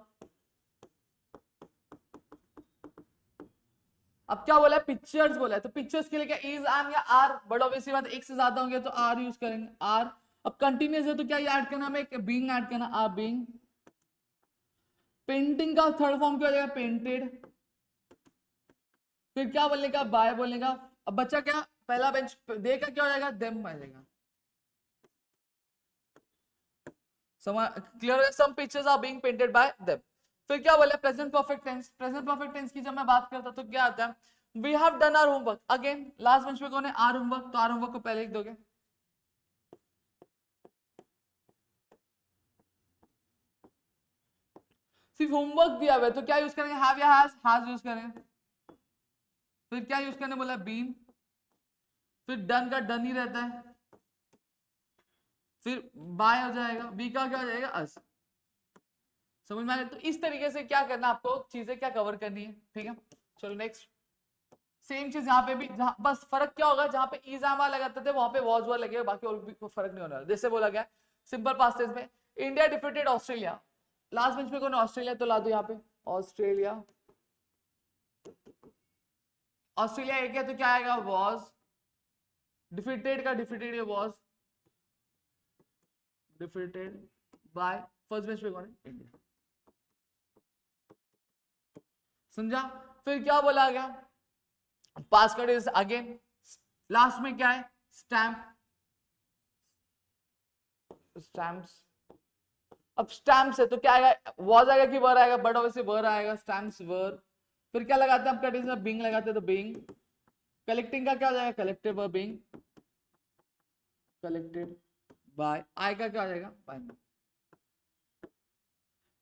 अब क्या बोला है, पिक्चर्स बोला है, तो पिक्चर्स के लिए क्या इज, एम या आर, बट ऑब्वियसली बात एक से ज्यादा होंगे तो आर यूज करेंगे, आर। अब कंटिन्यूअस है तो क्या ऐड करना, हमें बीइंग ऐड करना, आर बीइंग। पेंटिंग का थर्ड फॉर्म क्या हो जाएगा, पेंटेड। फिर क्या बोलने का, बाय बोलने का। अब बच्चा क्या, पहला बेंच देगा क्या हो जाएगा, देम आ जाएगा। क्लियर है, some pictures are being painted by them. फिर क्या बोले, present perfect tense. Present perfect tense की जब मैं बात करता तो क्या आता है, we have done our homework. Again last bench पे कौन है, आर होमवर्क, तो आर होमवर्क को पहले लिख दोगे। सिर्फ होमवर्क दिया हुआ है तो क्या यूज करेंगे, हैव या हैज यूज करेंगे। फिर क्या यूज करने बोला, बीन। फिर डन का डन ही रहता है। फिर बाय हो जाएगा, बी का क्या हो जाएगा, अस। समझ में आ गया, तो इस तरीके से क्या करना, आपको चीजें क्या कवर करनी है, ठीक है। चलो नेक्स्ट, सेम चीज यहाँ पे भी, बस फर्क क्या होगा, जहां पे इज आमा लगाते थे वहां पे वॉज वर लगेगा, बाकी और भी कोई फर्क नहीं होना। जैसे बोला गया सिंपल पास्ट टेंस में, India defeated Australia. Last bench में कौन है, ऑस्ट्रेलिया, तो ला दो यहाँ पे ऑस्ट्रेलिया। ऑस्ट्रेलिया एक है तो क्या आएगा, वॉज। डिफीटेड का डिफीटेड, ये was defeated by, first bench पे कौन है, इंडिया। समझा। फिर क्या बोला गया, पास का इज अगेन, लास्ट में क्या है, स्टैम्प, स्टैम्प्स। अब स्टैम्प्स है तो क्या आएगा, वॉज आएगा कि वर आएगा, बट ऑब्वियसली वर आएगा, स्टैम्प्स वर। फिर क्या लगाते हैं, हम बीइंग लगाते हैं तो बीइंग। कलेक्टिंग का क्या हो जाएगा, collected by being, collected by. I का क्या हो जाएगा, बाय।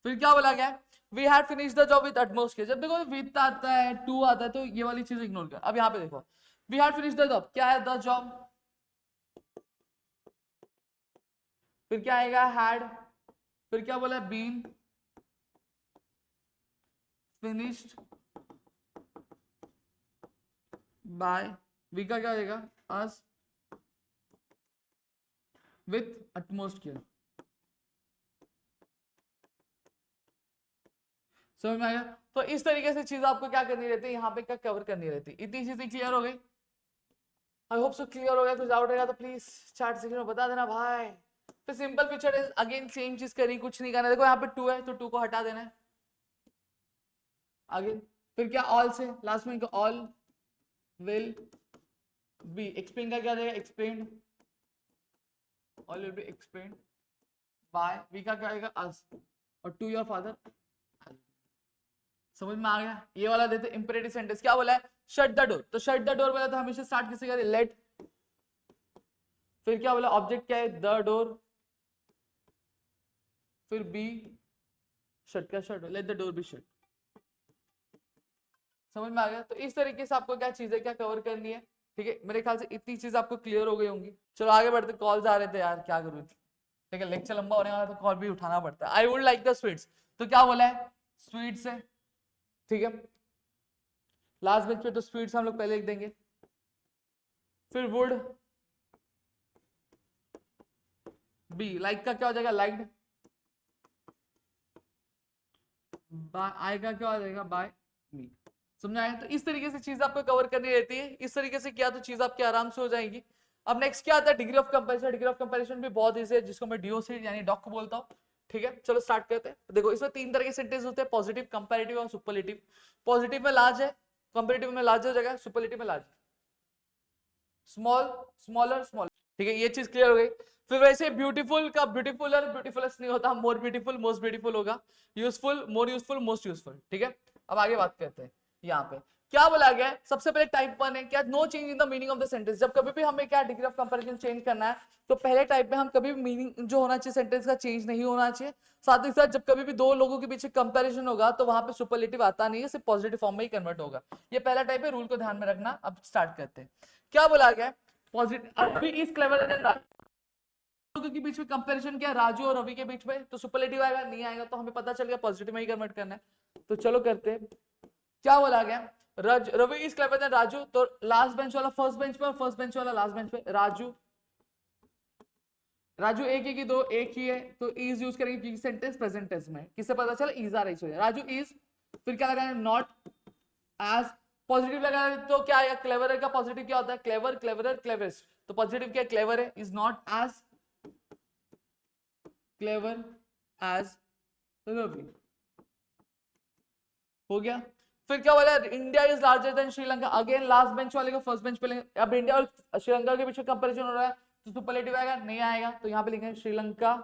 फिर क्या बोला गया, we had finish the job with utmost care. जब देखो विद आता है, टू आता है, तो ये वाली चीज इग्नोर कर। अब यहाँ पे देखो, we had finish the job, क्या है, द जॉब। फिर क्या आएगा, हैड। फिर क्या बोला, बीन फिनिश्ड बाय, वी का क्या हो जाएगा, अस विथ अटमोस्ट केयर। समझ में आया। तो इस तरीके से चीज आपको क्या करनी रहती है, यहाँ पे क्या कवर करनी रहती है। इतनी चीजें क्लियर हो गई, आई होप सो क्लियर हो गया। कुछ डाउट रहेगा तो प्लीज चैट सेक्शन में बता देना भाई। फिर simple feature is again same चीज करी, कुछ नहीं करना। देखो यहाँ पे टू है तो टू को हटा देना है आगे। फिर क्या, ऑल से लास्ट में ऑल विल बी, एक्सप्लेन का क्या रहेगा, explain, all will be explain by, we का क्या आएगा, अस, और टू योर फादर। समझ में आ गया। ये वाला देते इंपेरेटिव सेंटेंस, क्या बोला है, शट द डोर, तो शट द डोर बोला तो हमेशा स्टार्ट किससे करें, लेट। फिर क्या बोला, ऑब्जेक्ट क्या है, द डोर। फिर बी, शट का shut, let the door be shut. समझ में आ गया। तो इस तरीके से आपको क्या चीजें क्या कवर करनी है, ठीक है। मेरे ख्याल से इतनी चीज आपको क्लियर हो गई होंगी। चलो आगे बढ़ते, कॉल्स आ रहे थे यार, क्या करूँ, ठीक है, लेक्चर लंबा होने वाला तो कॉल भी उठाना पड़ता है। I would like the sweets, तो क्या बोला है, स्वीट्स है, ठीक है। लास्ट बेंच पे तो स्वीट्स हम लोग पहले लिख देंगे। फिर वुड बी, लाइक का क्या हो जाएगा, लाइक्ड। आई का क्या हो जाएगा, बाय मी। समझ आया। तो इस तरीके से चीज आपको कवर करनी रहती है। इस तरीके से किया तो चीज आपकी आराम से हो जाएगी। अब नेक्स्ट क्या आता है, degree of comparison. Degree of comparison भी बहुत इजी है, जिसको मैं डीओ से यानी डॉक बोलता हूँ, ठीक है। चलो स्टार्ट करते हैं। देखो इसमें तीन तरह के सेंटेंस होते हैं, पॉजिटिव, कंपैरेटिव और सुपरलेटिव। पॉजिटिव में लार्ज है, कंपैरेटिव में लार्ज हो जाएगा, सुपरलेटिव में लार्ज, स्मॉल, स्मॉलर, स्मॉल, ठीक है। ये चीज क्लियर हो गई। फिर वैसे ब्यूटीफुल का ब्यूटीफुलर, ब्यूटीफुलेस्ट नहीं होता, मोर ब्यूटीफुल, मोस्ट ब्यूटीफुल होगा। Useful, more useful, most useful, ठीक है। अब आगे बात करते हैं। यहाँ पे क्या बोला गया है, सबसे पहले टाइप वन है क्या, no change in the meaning of the sentence. जब कभी भी हमें क्या डिग्री ऑफ कंपैरिजन चेंज करना है तो पहले टाइप में हम कभी भी मीनिंग जो होना चाहिए सेंटेंस का चेंज नहीं होना चाहिए। साथ ही साथ जब कभी भी दो लोगों के पीछे कंपैरिजन होगा तो वहां पे सुपरलेटिव आता नहीं है, सिर्फ पॉजिटिव फॉर्म में ही कन्वर्ट होगा। ये पहला टाइप है, रूल को ध्यान में रखना। अब स्टार्ट करते हैं। क्या बोला गया, पॉजिटिव, अभी इज क्लेवर देन राजू के बीच में कंपैरिजन किया, राजू और रवि के बीच में, तो सुपरलेटिव आएगा, नहीं आएगा तो हमें पता चल गया पॉजिटिव में ही कन्वर्ट करना है। तो चलो करते हैं। क्या बोला गया, Ravi is clever than Raju, तो लास्ट बेंच वाला फर्स्ट बेंच पे और फर्स्ट बेंच वाला लास्ट बेंच पे। राजू राजू एक ही की दो एक ही है, तो इज यूज करेंगे क्योंकि सेंटेंस प्रेजेंट टेंस में। किससे पता चला? इज आ रही। राजू इज, फिर क्या लगाए? Not as. पॉजिटिव लगाए तो क्या आएगा? क्लेवर का पॉजिटिव क्या होता है? Clever, cleverer, cleverest. तो पॉजिटिव क्या? क्लेवर है। Is not as clever as Ravi. हो गया। फिर क्या बोला? India is larger than Sri Lanka. Again last bench वाले को फर्स्ट बेंच पे लेंगे। अब इंडिया और श्रीलंका के बीच में कंपैरिजन हो रहा है, तो सुपरलेटिव आएगा? नहीं आएगा, तो यहां पे लिखेंगे श्रीलंका।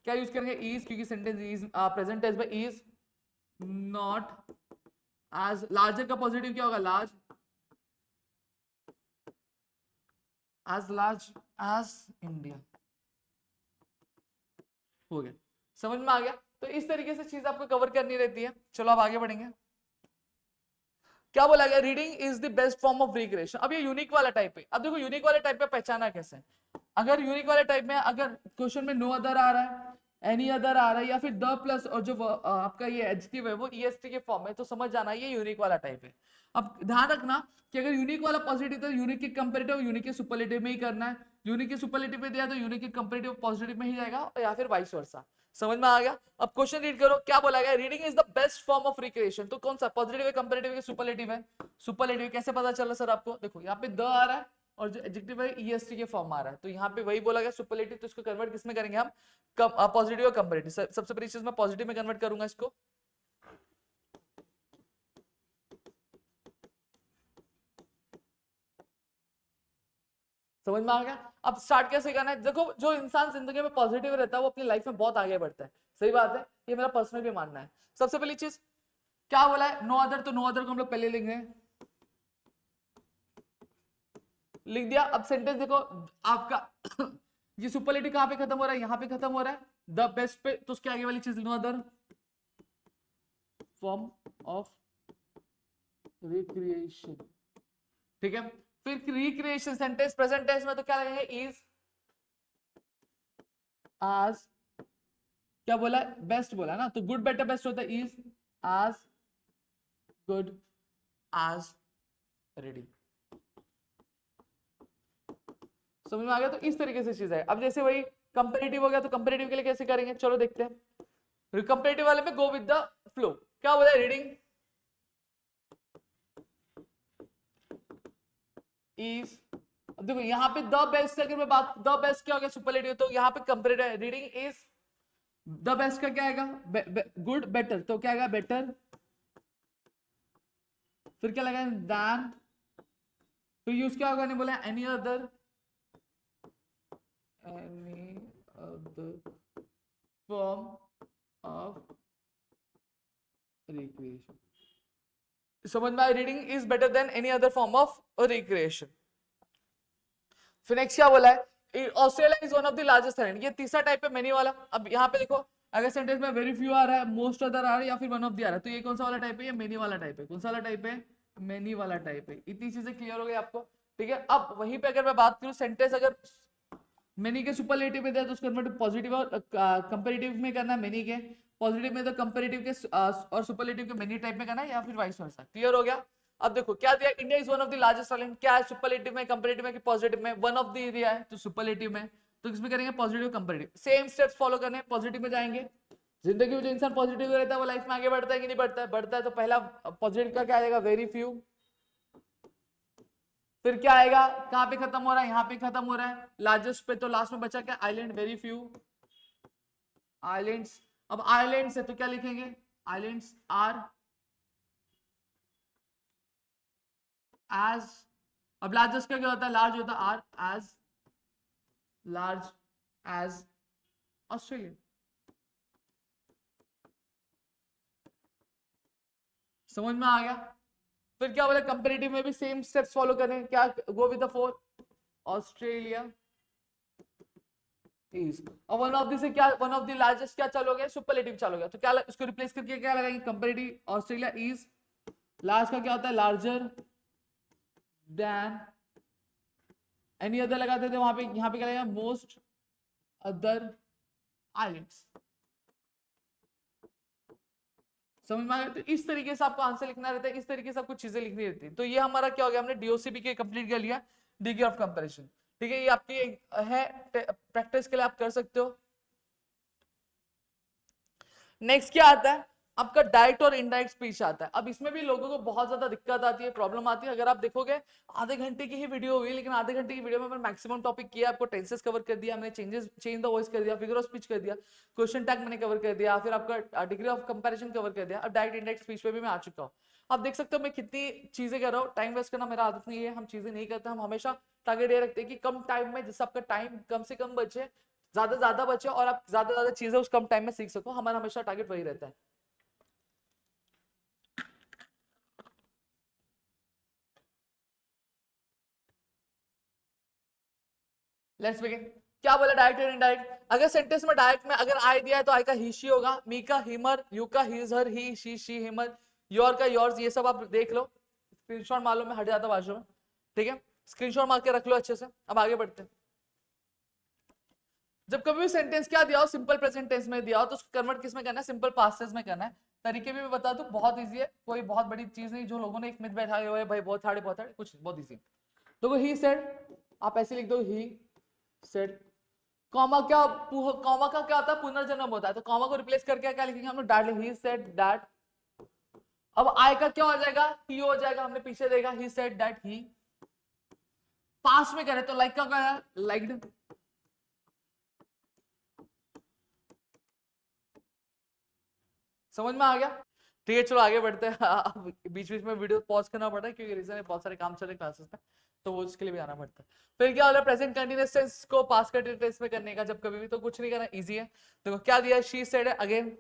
क्या यूज करेंगे? इज, क्योंकि सेंटेंस इज प्रेजेंट टेंस में। Is not as. लार्जर का पॉजिटिव क्या होगा? Large, as large as India. हो गया। समझ में आ गया? तो इस तरीके से चीज आपको कवर करनी रहती है। चलो अब आगे बढ़ेंगे। क्या बोला गया? Reading is the best form of recreation. अब ये यूनिक वाला टाइप है। अब देखो यूनिक वाले टाइप पे पहचाना कैसे? अगर यूनिक वाले टाइप में अगर क्वेश्चन में नो अदर आ रहा है, एनी अदर आ रहा है, या फिर द प्लस और जो आपका ये एडजेक्टिव है वो ईएसटी के फॉर्म में, तो समझ जाना ये यूनिक वाला टाइप है। अब ध्यान रखना कि अगर यूनिक वाला पॉजिटिव तो यूनिक के कंपेरेटिव यूनिक के सुपरलेटिव में ही करना है। यूनिक के सुपरलेटिव में दिया तो यूनिक के कंपेरेटिव पॉजिटिव में ही जाएगा, या फिर वाइस वर्सा। समझ में आ गया? अब क्वेश्चन रीड करो। क्या बोला गया? Reading is the best form of recreation. तो कौन सा? पॉजिटिव है, कंपेरेटिव है, सुपरलेटिव है? सुपरलेटिव। कैसे पता चला सर आपको? देखो यहाँ पे द आ रहा है और जो एडजेक्टिव है ईएसटी के फॉर्म में आ रहा है, तो यहाँ पे वही बोला गया सुपरलेटिव। तो इसको कन्वर्ट किसमें करेंगे हम? पॉजिटिव और कंपेरेटिव। सबसे पहली चीज मैं पॉजिटिव में कन्वर्ट करूंगा इसको। समझ में आ गया? अब स्टार्ट कैसे करना है? देखो जो इंसान जिंदगी में पॉजिटिव रहता है वो अपनी लाइफ में बहुत आगे बढ़ता है। सही बात है, ये मेरा पर्सनल भी मानना है। सबसे पहली चीज क्या बोला है? No other. तो नो अदर को हम लोग पहले लिखेंगे, लिख दिया। अब सेंटेंस देखो आपका ये सुपरलेटिव कहां पे खत्म हो रहा है? यहां पे खत्म हो रहा है, द बेस्ट पे। तो उसके आगे वाली चीज no other form of recreation. ठीक है। फिर रिक्रिएशन सेंटेंस प्रेजेंट टेंस में तो क्या लगेंगे? इज, आज। क्या बोला? बेस्ट बोला ना, तो गुड बेटर बेस्ट होता है। इज आज गुड आज रेडी। समझ में आ गया? तो इस तरीके से चीज है। अब जैसे वही कंपेरेटिव हो गया, तो कंपेरेटिव के लिए कैसे करेंगे? चलो देखते हैं। कंपेरेटिव वाले में गो विद द फ्लो। क्या बोला? रीडिंग इज, देखो यहाँ पे द बेस्ट अगर मैं बात, द बेस्ट क्या हो गया? सुपरलेटिव। तो यहाँ पे कंपेरेटिव है। रीडिंग इज द बेस्ट का क्या आएगा? Good better. तो क्या आएगा? बेटर। फिर क्या लगा? दैन। फिर यूज क्या होगा? नहीं बोला any other, any other form of recreation. समझ में आया? Reading is better than any other form of recreation. फिर नेक्स्ट क्या बोला है? Australia is one of the largest island. ये तीसरा टाइप है, मेनी वाला। अब यहाँ पे देखो अगर सेंटेंस में वेरी फ्यू आ रहा है, मोस्ट अदर आ रहा है, या फिर वन ऑफ द आ रहा है, तो ये कौन सा वाला टाइप है? ये मेनी वाला टाइप है। कौन सा वाला टाइप है? मेनी वाला टाइप है। इतनी चीजें क्लियर हो गई आपको? ठीक है। अब वहीं पे अगर मैं बात करूं, सेंटेंस अगर मेनी के सुपरलेटिव में दिया तो उसको कन्वर्ट पॉजिटिव और कंपेरेटिव में करना है। मेनी के पॉजिटिव में तो कंपेरेटिव के और सुपरलेटिव के मेनी टाइप में करना है, या फिर वाइस वर्सा। क्लियर हो गया? अब देखो क्या दिया? India is one of the largest island. क्या है? सुपरलेटिव में, कंपेरेटिव में कि पॉजिटिव में? वन ऑफ द एरिया है तो सुपरलेटिव में। तो किसमें करेंगे? Positive comparative. Same steps follow करने, पॉजिटिव में जाएंगे। जिंदगी में जो इंसान पॉजिटिव रहता है वो लाइफ में आगे बढ़ता है कि नहीं बढ़ता है? बढ़ता है। तो पहला पॉजिटिव का क्या आएगा? Very few. फिर क्या आएगा? कहां पे खत्म हो रहा है? यहां पे खत्म हो रहा है लार्जेस्ट पे, तो लास्ट में बचा क्या? आइलैंड। Very few islands. अब आइलैंड्स है तो क्या लिखेंगे? Islands are as. अब लार्जेस्ट का क्या होता है? लार्ज होता है are as large as Australia. समझ में आ गया? फिर क्या बोला? कंपेरेटिव में भी सेम स्टेप्स फॉलो करें। क्या? Go with the four. Australia is, और वन ऑफ द से क्या? वन ऑफ द लार्जेस्ट क्या चलोगे? सुपरलेटिव चलोगे। तो क्या उसको रिप्लेस करके क्या लगाएंगे? कंपेरेटिव। ऑस्ट्रेलिया इज, लार्ज का क्या होता है? लार्जर देन एनी अदर लगाते थे वहां पे, यहां पे क्या लगेगा? Most other islands. समझ में आ गया? तो इस तरीके से आपको आंसर लिखना रहता है, इस तरीके से आपको चीजें लिखनी रहती है। तो ये हमारा क्या हो गया, हमने डीओसीबी के कंप्लीट कर लिया, डिग्री ऑफ कंपैरिजन। ठीक है, ये आपकी है, प्रैक्टिस के लिए आप कर सकते हो। नेक्स्ट क्या आता है आपका, डायरेक्ट और इनडायरेक्ट स्पीच आता है। अब इसमें भी लोगों को बहुत ज्यादा दिक्कत आती है, प्रॉब्लम आती है। अगर आप देखोगे आधे घंटे की ही वीडियो होगी, लेकिन आधे घंटे की वीडियो में मैंने मैक्सिमम टॉपिक किया, आपको टेंसेस कवर कर दिया, मैंने चेंज द वॉइस कर दिया, फिगर ऑफ स्पीच कर दिया, क्वेश्चन टैग मैंने कवर कर दिया, फिर आपका डिग्री ऑफ कंपैरिजन कवर कर दिया। अब डायरेक्ट इंडायरेक्ट स्पीच पे भी मैं आ चुका हूँ। आप देख सकते हो मैं कितनी चीजें कर रहा हूँ। टाइम वेस्ट करना मेरा आदत नहीं है, हम चीजें नहीं करते, हम हमेशा टारगेट ये रखते हैं कि कम टाइम में, जिससे आपका टाइम कम से कम बचे, ज्यादा बचे, और आप ज्यादा चीजें उस कम टाइम में सीख सको। हमारा हमेशा टारगेट वही रहता है। Let's begin. क्या बोला, डायरेक्ट और इनडायरेक्ट। अगर सेंटेंस में डायरेक्ट में अगर आई दिया है तो आई का ही शी होगा, मी का हिमर, यू का his her he she him or, your का योर्स, ये सब आप देख लो, स्क्रीनशॉट मार लो, मैं हट जाता बाजू में। ठीक है, स्क्रीनशॉट मार के रख लो अच्छे से। अब आगे बढ़ते हैं। जब कभी भी सेंटेंस क्या दिया हो, सिंपल प्रेजेंट टेंस में दिया हो, तो उसको कन्वर्ट किस में करना है, सिंपल पास्ट टेंस में करना है। तरीके भी मैं बता दूं, बहुत इजी है, कोई बहुत बड़ी चीज नहीं जो लोगों ने एक मिथ बैठाए हुए भाई बहुत सारे कुछ, बहुत इजी। देखो ही सेड, आप ऐसे लिख दो, ही सेड। कॉमा क्या, कॉमा का क्या होता है, पुनर्जन्म होता है, तो कॉमा को रिप्लेस करके क्या लिखेंगे हम लोग, डैट, ही सेड दैट। अब आई का क्या हो जाएगा, ही हो जाएगा, हमने पीछे देखा, ही सेड दैट ही। पास्ट में करें तो लाइक का क्या है, लाइक्ड। समझ में आ गया? ठीक है, चलो आगे बढ़ते हैं। बीच बीच में वीडियो पॉज करना पड़ रहा है क्योंकि रीजन है, बहुत सारे काम चल रहे क्लासेस में, तो वो उसके लिए भी आना पड़ता है। फिर क्या हो रहा है, प्रेजेंट कंटीन्यूअस टेंस को पास्ट कंटीन्यूअस टेंस में करने का, जब कभी भी, तो कुछ नहीं करना, इजी है। देखो क्या दिया, शी सेड है, अगेन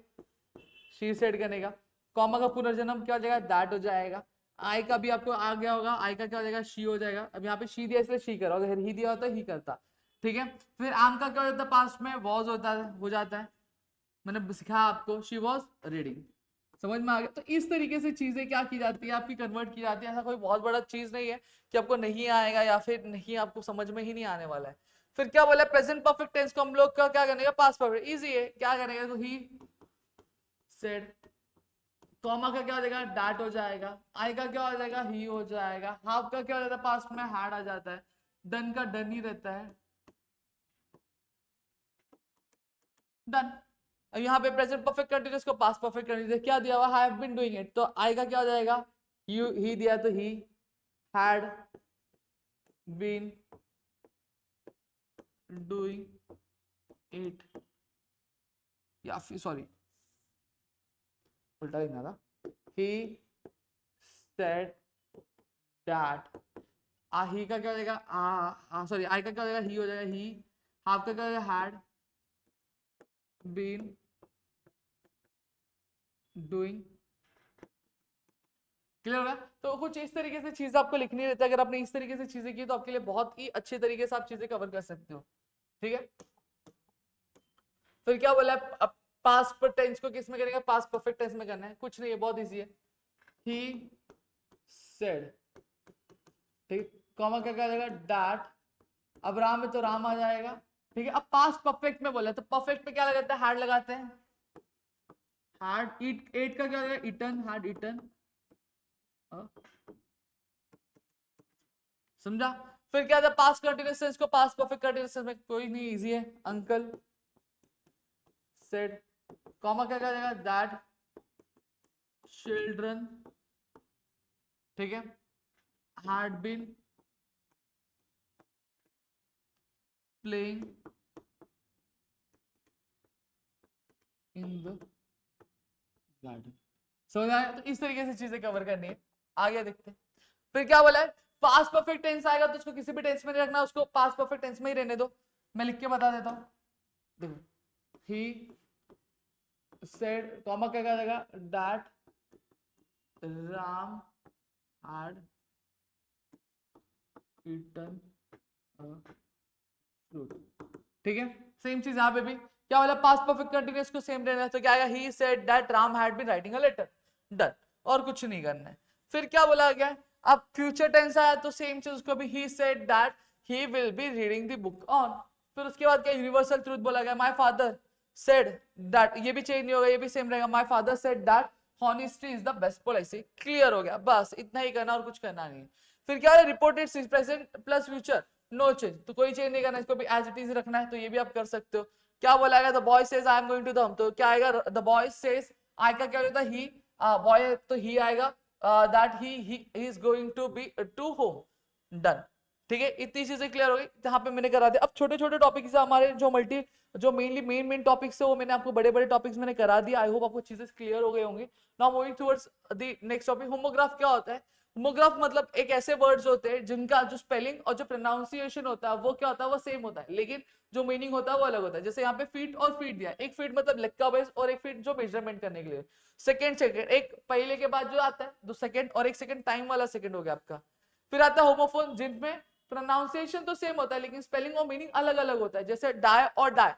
शी सेड करने का। कॉमा का पुनर्जन्म क्या हो जाएगा, दैट हो जाएगा। आई का भी आपको आ गया होगा, आई का क्या हो जाएगा, शी हो जाएगा। अब यहाँ पे शी दिया इसलिए शी करो, अगर ही दिया होता है ही करता। ठीक है, फिर आम का क्या हो जाता है, पास्ट में वॉज होता है, हो जाता है। मैंने सिखाया आपको, शी वॉज रीडिंग। समझ में आ गया? तो इस तरीके से चीजें क्या की जाती है, आपकी कन्वर्ट की जाती है। ऐसा कोई बहुत बड़ा चीज नहीं है कि आपको नहीं आएगा या फिर नहीं, आपको समझ में ही नहीं आने वाला है। फिर क्या बोला, प्रेजेंट परफेक्ट टेंस को हम लोग का क्या करने का, पास्ट परफेक्ट, इजी है, क्या करने का, ही सेड। कॉमा का क्या हो जाएगा, डैट हो जाएगा। आई का क्या हो जाएगा, ही हो जाएगा। हाफ का क्या हो जाता है, पास्ट में हैड आ जाता है। डन का डन ही रहता है, डन। अब यहाँ पे प्रेजेंट परफेक्ट कंटीन्यूअस को पास्ट परफेक्ट कंटीन्यूअस क्या दिया हुआ, हैव बीन डूइंग इट, तो आई का क्या हो जाएगा, यू, ही दिया तो he had been doing it, या फिर सॉरी उल्टा लिखना था, ही सेड दैट। ही का क्या हो जाएगा, सॉरी आई का क्या हो जाएगा, ही हो जाएगा, ही। हाफ का क्या हो जाएगा, हैड बीन डूइंग। क्लियर होगा? तो कुछ इस तरीके से चीज आपको लिखनी रहती है। अगर आपने इस तरीके से चीजें की तो आपके लिए बहुत ही अच्छे तरीके से आप चीजें कवर कर सकते हो। ठीक है, फिर क्या बोला, अब पास्ट टेंस को किस में करेंगे, पास्ट परफेक्ट टेंस में करना है, कुछ नहीं है, बहुत इजी है। ही सेड, ठीक, कॉमा क्या क्या जाएगा, दैट। अब राम में तो राम आ जाएगा। ठीक है, अब पास्ट परफेक्ट में बोला तो परफेक्ट में क्या लगाते हैं, हैड लगाते हैं। हैड ईट, एट का क्या हो जाएगा, ईटन, हैड ईटन। समझा? फिर क्या था, पास्ट कंटीन्यूअस टेंस को पास्ट परफेक्ट कंटीन्यूअस टेंस में, कोई नहीं, इजी है, अंकल सेड। कॉमा क्या क्या जाएगा, दैट चिल्ड्रन, ठीक है, had been playing in the garden. समझ आया? तो इस तरीके से चीजें कवर करनी है। आगे देखते हैं। फिर क्या बोला है, पास्ट परफेक्ट टेंस आएगा तो उसको किसी भी टेंस में नहीं रखना, उसको पास्ट परफेक्ट टेंस में ही रहने दो। मैं लिख के बता देता हूं, देखो, ही सेड, कॉमा क्या जाएगा, that Ram had eaten fruit. ठीक है, सेम चीज यहां पे भी क्या बोला, पास्ट परफेक्ट कंटीन्यूअस को सेम रहना है, तो क्या आएगा, he said that Ram had been writing a letter, done, और कुछ नहीं करना है। फिर क्या बोला गया, अब फ्यूचर टेंस आया तो सेम चीज उसको भी, ही said that he will be reading the book on. फिर उसके बाद क्या, यूनिवर्सल ट्रूथ बोला गया, माय फादर सेड दैट, ये भी चेंज नहीं होगा, ये भी सेम रहेगा, my father said that honesty is the best policy. Clear हो गया, बस इतना ही करना और कुछ करना नहीं है। फिर क्या है, reported present plus future, no change, तो कोई चेंज नहीं करना, इसको भी एज इट इज रखना है, तो ये भी आप कर सकते हो। क्या बोला गया, the boy says I am going to the home, तो क्या आएगा, द बॉय सेज, आई का क्या होता है, ही, बॉय तो ही आएगा, that he is going to be to home, done. ठीक है, इतनी चीजें क्लियर हो गई, जहां पे मैंने करा दिया। अब छोटे छोटे टॉपिक्स हमारे जो मेनली मेन टॉपिक्स है वो मैंने आपको बड़े बड़े टॉपिक्स मैंने करा दिया। आई होप आपको चीजें क्लियर हो गई होंगी। Now moving towards the next topic, homograph क्या होता है। होमोग्राफ मतलब एक ऐसे वर्ड्स होते हैं जिनका जो स्पेलिंग और जो प्रोनाउंसिएशन होता है वो क्या होता है, वो सेम होता है, लेकिन जो मीनिंग होता है वो अलग होता है। जैसे यहाँ पे फीट और फीट दिया, एक फीट मतलब लेग का बेस और एक फीट जो मेजरमेंट करने के लिए, सेकंड एक पहले के बाद जो आता है दो सेकंड, और एक सेकंड टाइम वाला सेकंड हो गया आपका। फिर आता है होमोफोन, जिनमें प्रोनाउंसिएशन तो सेम होता है लेकिन स्पेलिंग और मीनिंग अलग अलग होता है। जैसे डाई और डाई,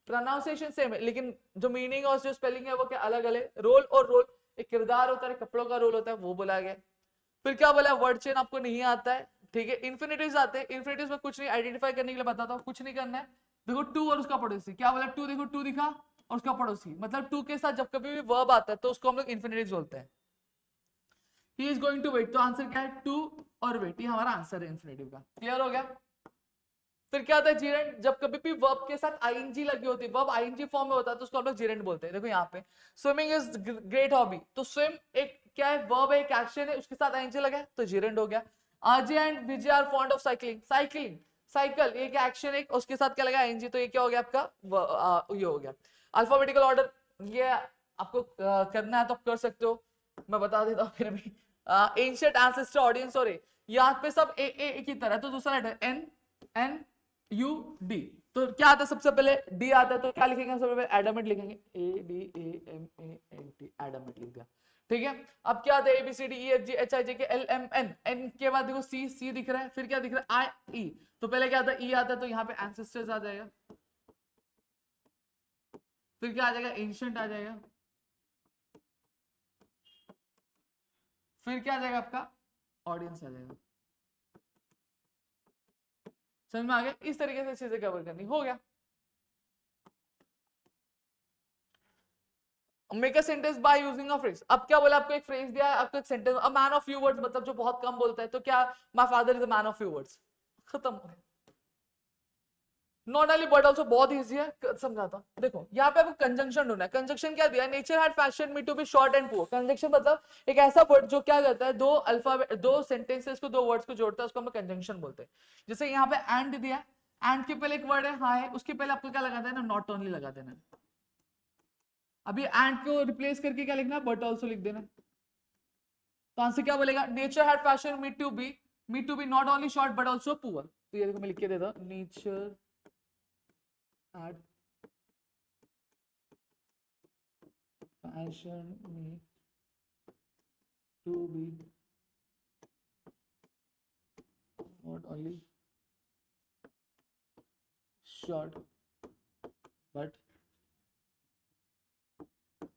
प्रोनाउंसिएशन सेम है लेकिन जो मीनिंग और जो स्पेलिंग है वो क्या अलग अलग। रोल और रोल, एक किरदार होता है, कपड़ों का रोल होता है, वो बोला गया। फिर क्या बोला, वर्ड चेन आपको नहीं आता है, ठीक है। इन्फिनिटिव्स आते हैं, इन्फिनिटिव्स में कुछ नहीं, आइडेंटिफाई करने के लिए बताता हूँ, कुछ नहीं करना है। देखो टू और उसका पड़ोसी, क्या बोला, टू, देखो टू दिखा और उसका पड़ोसी, मतलब टू के साथ जब कभी भी वर्ब आता है तो उसको हम लोग इन्फिनिटिव्स बोलते हैं। He is going to wait, तो आंसर क्या है, टू और वेट, ये हमारा आंसर है इन्फिनिटिव का। क्लियर हो गया। फिर क्या होता है, जीरेंट, जब कभी भी वर्ब के साथ आईएनजी लगी होती है, वर्ब आईएनजी फॉर्म में होता है तो उसको हम लोग जीरेंट बोलते हैं। देखो यहाँ पे स्विमिंग इज ग्रेट हॉबी, तो स्विम एक क्या है, वर्ब है, एक एक्शन है, उसके साथ आईएनजी लगा है तो जीरेंट हो गया। Ajay and Vijay are fond of cycling, cycling, cycle एक एक्शन है, उसके साथ क्या लगा, आईएनजी, तो ये क्या हो गया आपका, ये हो गया। अल्फाबेटिकल ऑर्डर, ये आपको करना है तो आप कर सकते हो, मैं बता देता हूँ फिर भी। एंशिएंट एंसेस्टर, ऑडियंस, और यहाँ पे सब ए की तरह, तो दूसरा letter N, N U D, तो क्या आता है सबसे पहले, डी आता है, तो क्या लिखेंगे सबसे पहले, एडामेंट लिखेंगे, A D A M A N T, adamant लिख दिया। ठीक है, अब क्या आता है, A B C D E F G H I J K L M N, N के बाद देखो सी, सी दिख रहा है, फिर क्या दिख रहा है, आई ई, तो पहले क्या आता है, ई आता है, तो यहाँ पे एंसेस्टर्स आ जाएगा, फिर क्या आ जाएगा, एंशिएंट आ जाएगा, फिर क्या आ जाएगा आपका, ऑडियंस आ जाएगा। समझ में आ गया, इस तरीके से चीजें कवर करनी, हो गया। Make a sentence by using a phrase, अब क्या बोला, आपको एक फ्रेज दिया है, आपको एक sentence, a man of few words, मतलब जो बहुत कम बोलता है, तो क्या, my father is a man of few words, खत्म हो गया। नॉट ओनली बट आल्सो, बहुत इजी है, समझाता हूं। देखो यहाँ पे आपको कंजंक्शन ढूंढना है। कंजंक्शन क्या दिया, nature had fashion me to be short and poor. Conjunction मतलब एक ऐसा वर्ड जो क्या करता है, दो अल्फाबेट, दो सेंटेंसेस को, दो वर्ड्स को जोड़ता है, उसको हम कंजंक्शन बोलते हैं। जैसे यहाँ पे एंड दिया, एंड के पहले एक वर्ड है हाँ है, उसके पहले आपको क्या लगा देना, नॉट ओनली लगा देना। अभी एंड को रिप्लेस करके क्या लिखना है, बट ऑल्सो लिख देना। तो आंसर क्या बोलेगा, nature had fashion me to be not only short but also poor. तो ये देखो मैं लिख के देता हूं, nature had fashioned me to be not only short but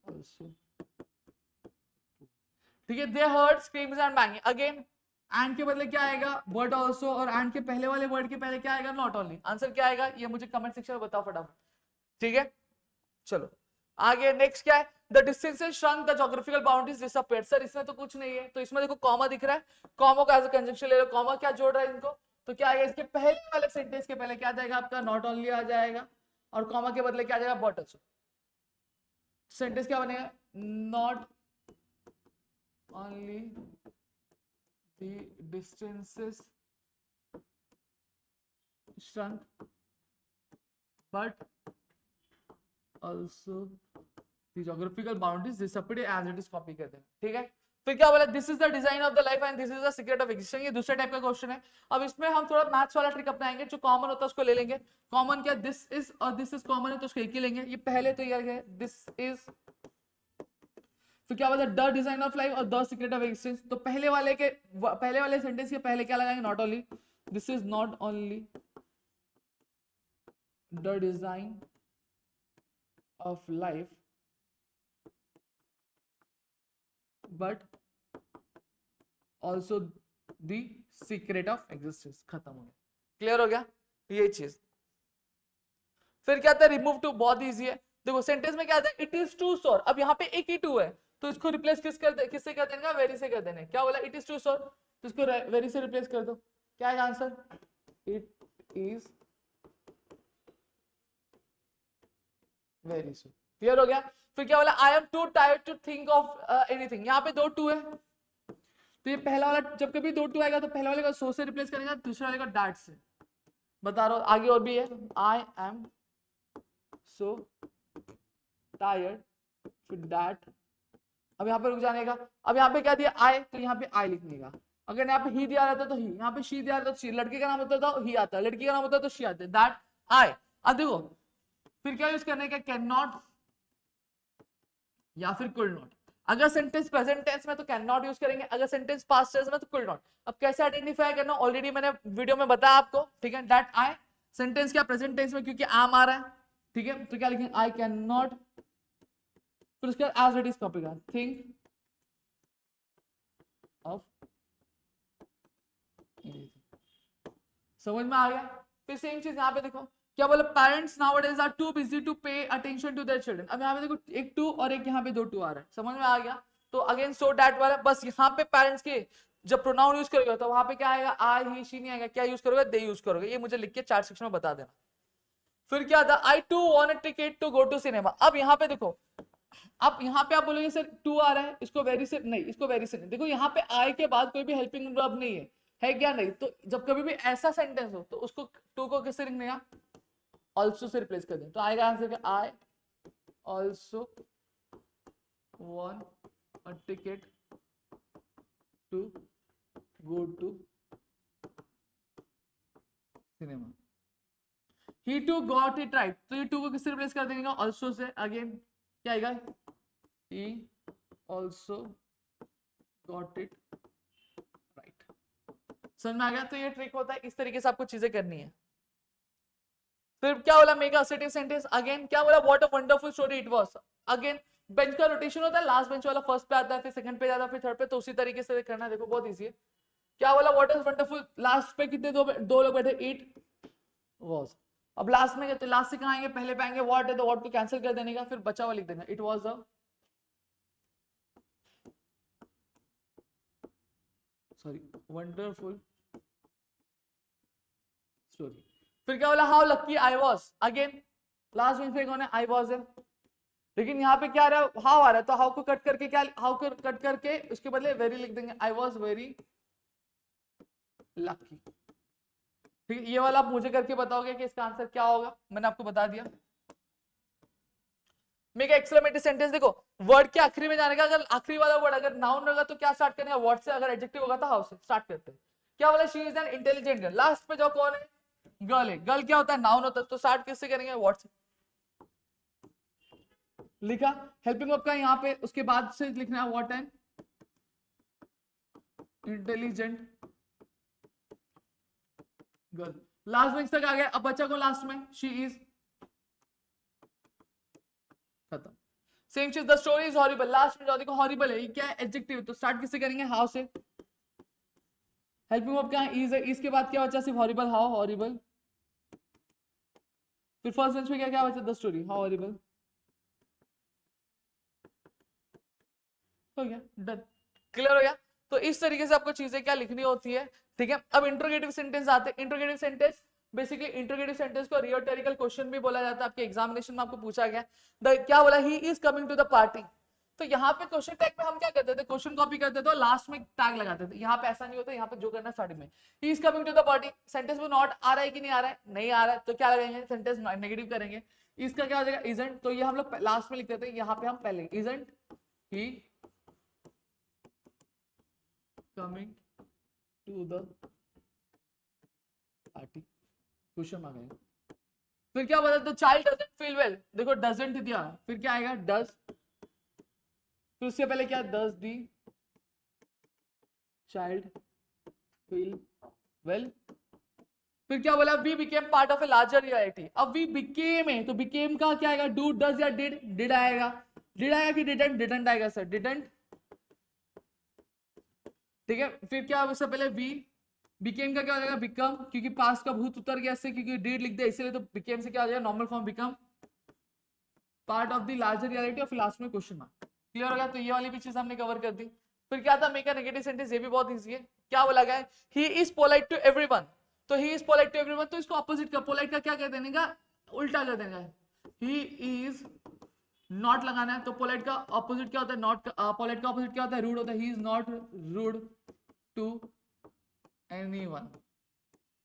also, ठीक है। They heard screams and banging, again and के बदले क्या आएगा, बट ऑल्सो, और एंड के पहले वाले वर्ड के पहले क्या आएगा, नॉट ओनली। आंसर क्या आएगा, ये मुझे कमेंट सेक्शन में बताओ फटाफट। ठीक है, चलो आगे नेक्स्ट क्या है, the distances shrunk, the geographical boundaries disappeared. Sir इसमें तो कुछ नहीं है, तो इसमें देखो कॉमा दिख रहा है, कॉमा का एज अ कंजंक्शन ले लो, कॉमा क्या जोड़ रहा है इनको, तो क्या आएगा, इसके पहले वाले सेंटेंस के पहले क्या आ जाएगा आपका, नॉट ओनली आ जाएगा, और कॉमा के बदले क्या आ जाएगा, बट ऑल्सो। सेंटेंस क्या बनेगा, not only the distances shrunk but also the geographical boundaries disappeared as it is copy कर देना। ठीक है, फिर क्या बोला, this is the design of the life and this is the secret of existence. ये दूसरे टाइप का क्वेश्चन है। अब इसमें हम थोड़ा मैथ्स वाला ट्रिक अपनाएंगे, जो कॉमन होता है उसको ले लेंगे। कॉमन क्या, दिस इज और दिस इज कॉमन है तो उसको एक ही लेंगे। ये पहले तो ये है दिस इज, फिर क्या बोला, द डिजाइन ऑफ लाइफ और द सीक्रेट ऑफ एग्जिस्टेंस। तो पहले वाले सेंटेंस के पहले क्या लगाएंगे, not only, this is not only the design of life but also the secret of existence. खत्म हो गया, क्लियर हो गया ये चीज। फिर क्या आता है, रिमूव टू, बहुत ईजी है। देखो सेंटेंस में क्या आता है, इट इज टू सोर, अब यहाँ पे एक ही टू है तो इसको रिप्लेस किससे कर देगा, वेरी से कर देने। क्या बोला, इट इज टू सर, तो इसको वेरी से रिप्लेस कर दो। क्या है answer, it is very so. Clear हो गया। फिर क्या बोला, I am too tired to think of anything. यहाँ पे दो टू है, तो ये पहला वाला जब कभी दो टू आएगा तो पहला वाले का सो से रिप्लेस करेगा, दूसरे वाले का डैट से। बता रहा हूं, आगे और भी है, आई एम सो टायर्ड फिर डैट। अब यहाँ पे रुक जाने का। अब यहाँ पे क्या दिया, आई, तो यहाँ पे आई लिखने का। अगर यहाँ पे ही दिया रहता तो ही, यहाँ पे शी दिया रहता तो शी। लड़के का नाम होता था ही आता, लड़की का नाम होता तो शी आते, दैट आई। अब देखो फिर क्या यूज करने का, कैन नॉट या फिर कुड नॉट। अगर सेंटेंस प्रेजेंट टेंस में तो कैन नॉट यूज करेंगे, अगर सेंटेंस पास्ट टेंस में तो कुड नॉट। अब कैसे आइडेंटिफाई करना, ऑलरेडी मैंने वीडियो में बताया आपको, ठीक है। दैट आई सेंटेंस क्या प्रेजेंट टेंस में, क्योंकि आम आ रहा है, ठीक है, तो क्या लिखेंगे, आई कैन नॉट, फिर उसके बाद एज इट इज कॉपी का थिंक ऑफ। समझ में आ गया। फिर सेम चीज यहाँ पे देखो, क्या बोला, parents nowadays are too busy to pay attention to their children. अब यहाँ पे देखो एक टू और एक यहाँ पे दो टू आ रहा है, समझ में आ गया। तो अगेन सो डैट वाला, बस यहाँ पे पेरेंट्स के जब प्रोनाउन यूज करोगे तो वहां पे क्या आएगा, आई ही शी नहीं आएगा, क्या यूज करोगे, दे यूज करोगे। ये मुझे लिख के चार्ट सेक्शन में बता देना। फिर क्या था, I too want a ticket to go to cinema. अब यहाँ पे देखो, अब यहाँ पे आप बोलोगे सर टू आ रहा है, इसको वेरी से नहीं, इसको वेरी से नहीं। देखो यहाँ पे आई के बाद कोई भी हेल्पिंग वर्ब नहीं है क्या, नहीं। तो जब कभी भी ऐसा सेंटेंस हो तो उसको टू को किससे लिखने का, ऑल्सो से रिप्लेस कर दें, तो आएगा आंसर का, I also want a ticket to go to cinema. He too got it right, तो ये टू को किससे रिप्लेस कर देंगे, ऑल्सो से। अगेन क्या आएगा, he also got it right। समझ में आ गया। तो ये ट्रिक होता है, इस तरीके से आपको चीजें करनी है। फिर क्या बोला, मेक असर्टिव सेंटेंस। अगेन क्या बोला, what a wonderful story it was. Again bench का रोटेशन होता है, लास्ट बेंच वाला फर्स्ट पे आता है, फिर सेकंड पे जाता है, फिर थर्ड पे, तो उसी तरीके से करना है। देखो बहुत इजी है। क्या बोला, व्हाट इज वंडरफुल, लास्ट पे कितने दो लोग बैठे, इट वाज। अब लास्ट में कहते, लास्ट से कहाँ आएंगे, पहले पे आएंगे, व्हाट है तो व्हाट को कैंसिल कर देने का, फिर बचा हुआ लिख देना, it was a sorry wonderful story. फिर क्या बोला, how lucky I was. Again last में फिर कौन है, आई वाज है, लेकिन यहाँ पे क्या आ रहा है, हाउ आ रहा है, तो हाउ को कट करके क्या, हाउ को कट करके उसके बदले वेरी लिख देंगे, आई वाज वेरी लकी। ठीक है, ये वाला आप मुझे करके बताओगे कि इसका आंसर क्या होगा, मैंने आपको बता दिया। Make exclamatory sentence. देखो वर्ड के आखिरी में जाने का, अगर आखिरी वाला वर्ड अगर नाउन होगा तो क्या स्टार्ट करेंगे, वर्ड से, अगर एडजेक्टिव होगा तो हाउ से स्टार्ट करते हैं। क्या बोला, she is an intelligent girl. Last पे जो कौन है, गर्ल है। गर्ल क्या होता है, नाउन होता है, तो स्टार्ट किससे करेंगे, वर्ड से। लिखा हेल्पिंग वर्ब का यहाँ पे, उसके बाद से लिखना है what an intelligent girl. Last bench तक आ गया, अब बच्चा को लास्ट में, शी इज, खत्म। सेम चीज, the story is horrible. Last में जो देखो हॉरिबल है, ये क्या है, एडजेक्टिव, तो स्टार्ट किससे करेंगे, हाउ से। हेल्पिंग वर्ब क्या है, इज है, इसके बाद क्या बचा, सिर्फ हॉरिबल, हाउ हॉरिबल। फिर फर्स्ट बेंच में क्या क्या बचा, द स्टोरी, हाउ हॉरिबल। हो गया, डन, क्लियर हो गया। तो इस तरीके से आपको चीजें क्या लिखनी होती है, ठीक है। अब इंट्रोगेटिव सेंटेंस आते हैं। Interrogative sentence basically, interrogative sentence को रिटोरिकल क्वेश्चन भी बोला जाता है, आपके एग्जामिनेशन में आपको पूछा गया। क्या बोला, he is coming to the party. तो यहाँ पे क्वेश्चन टैग में हम क्या करते थे, क्वेश्चन कॉपी करते थे और लास्ट में टैग लगाते थे। यहाँ पे ऐसा नहीं होता, यहाँ पे जो करना स्टार्टिंग में, he is coming to the party. Sentence में नॉट आ रहा है कि नहीं आ रहा है, नहीं आ रहा है, तो क्या लगाएंगे, सेंटेंस नेगेटिव करेंगे। इसका क्या हो जाएगा, इजंट, तो ये हम लोग लास्ट में लिखते थे, यहाँ पे हम पहले isn't he coming to the party, question mark आएगा। फिर क्या बोला, तो चाइल्ड डजंट फील वेल। देखो डजंट दिया, फिर क्या आएगा, डज, फिर उससे पहले क्या, does the child feel well. फिर क्या बोला, we became part of a larger reality. अब वी बिकेम है, तो बिकेम का क्या आएगा, डू, डज या डिड, डिड आएगा। डिड आएगा कि डिडंट, डिडंट आएगा सर, डिडंट, ठीक है। फिर क्या, उससे पहले वी, बिकेम का क्या हो जाएगा, बिकम, क्योंकि पास्ट का भूत उतर गया इससे, क्योंकि डिड लिख दिया इसलिए, तो बिकेम से क्या हो जाएगा, normal form become part of the larger reality, और लास्ट में क्वेश्चन मार्क। क्लियर हो गया? तो ये वाली भी चीज हमने कवर कर दी। फिर क्या था, मेक अ नेगेटिव सेंटेंस, ये भी बहुत इजी है। क्या बोला गया है, he is polite to everyone, तो he is polite to everyone, तो इसको ऑपोजिट का पोलाइट का क्या कर देने का, उल्टा कर देने का, ही इज नॉट लगाना है। तो पोलाइट का ऑपोजिट क्या होता है, नॉट, पोलाइट का ऑपोजिट क्या होता है, रूड होता है। He is not rude to anyone,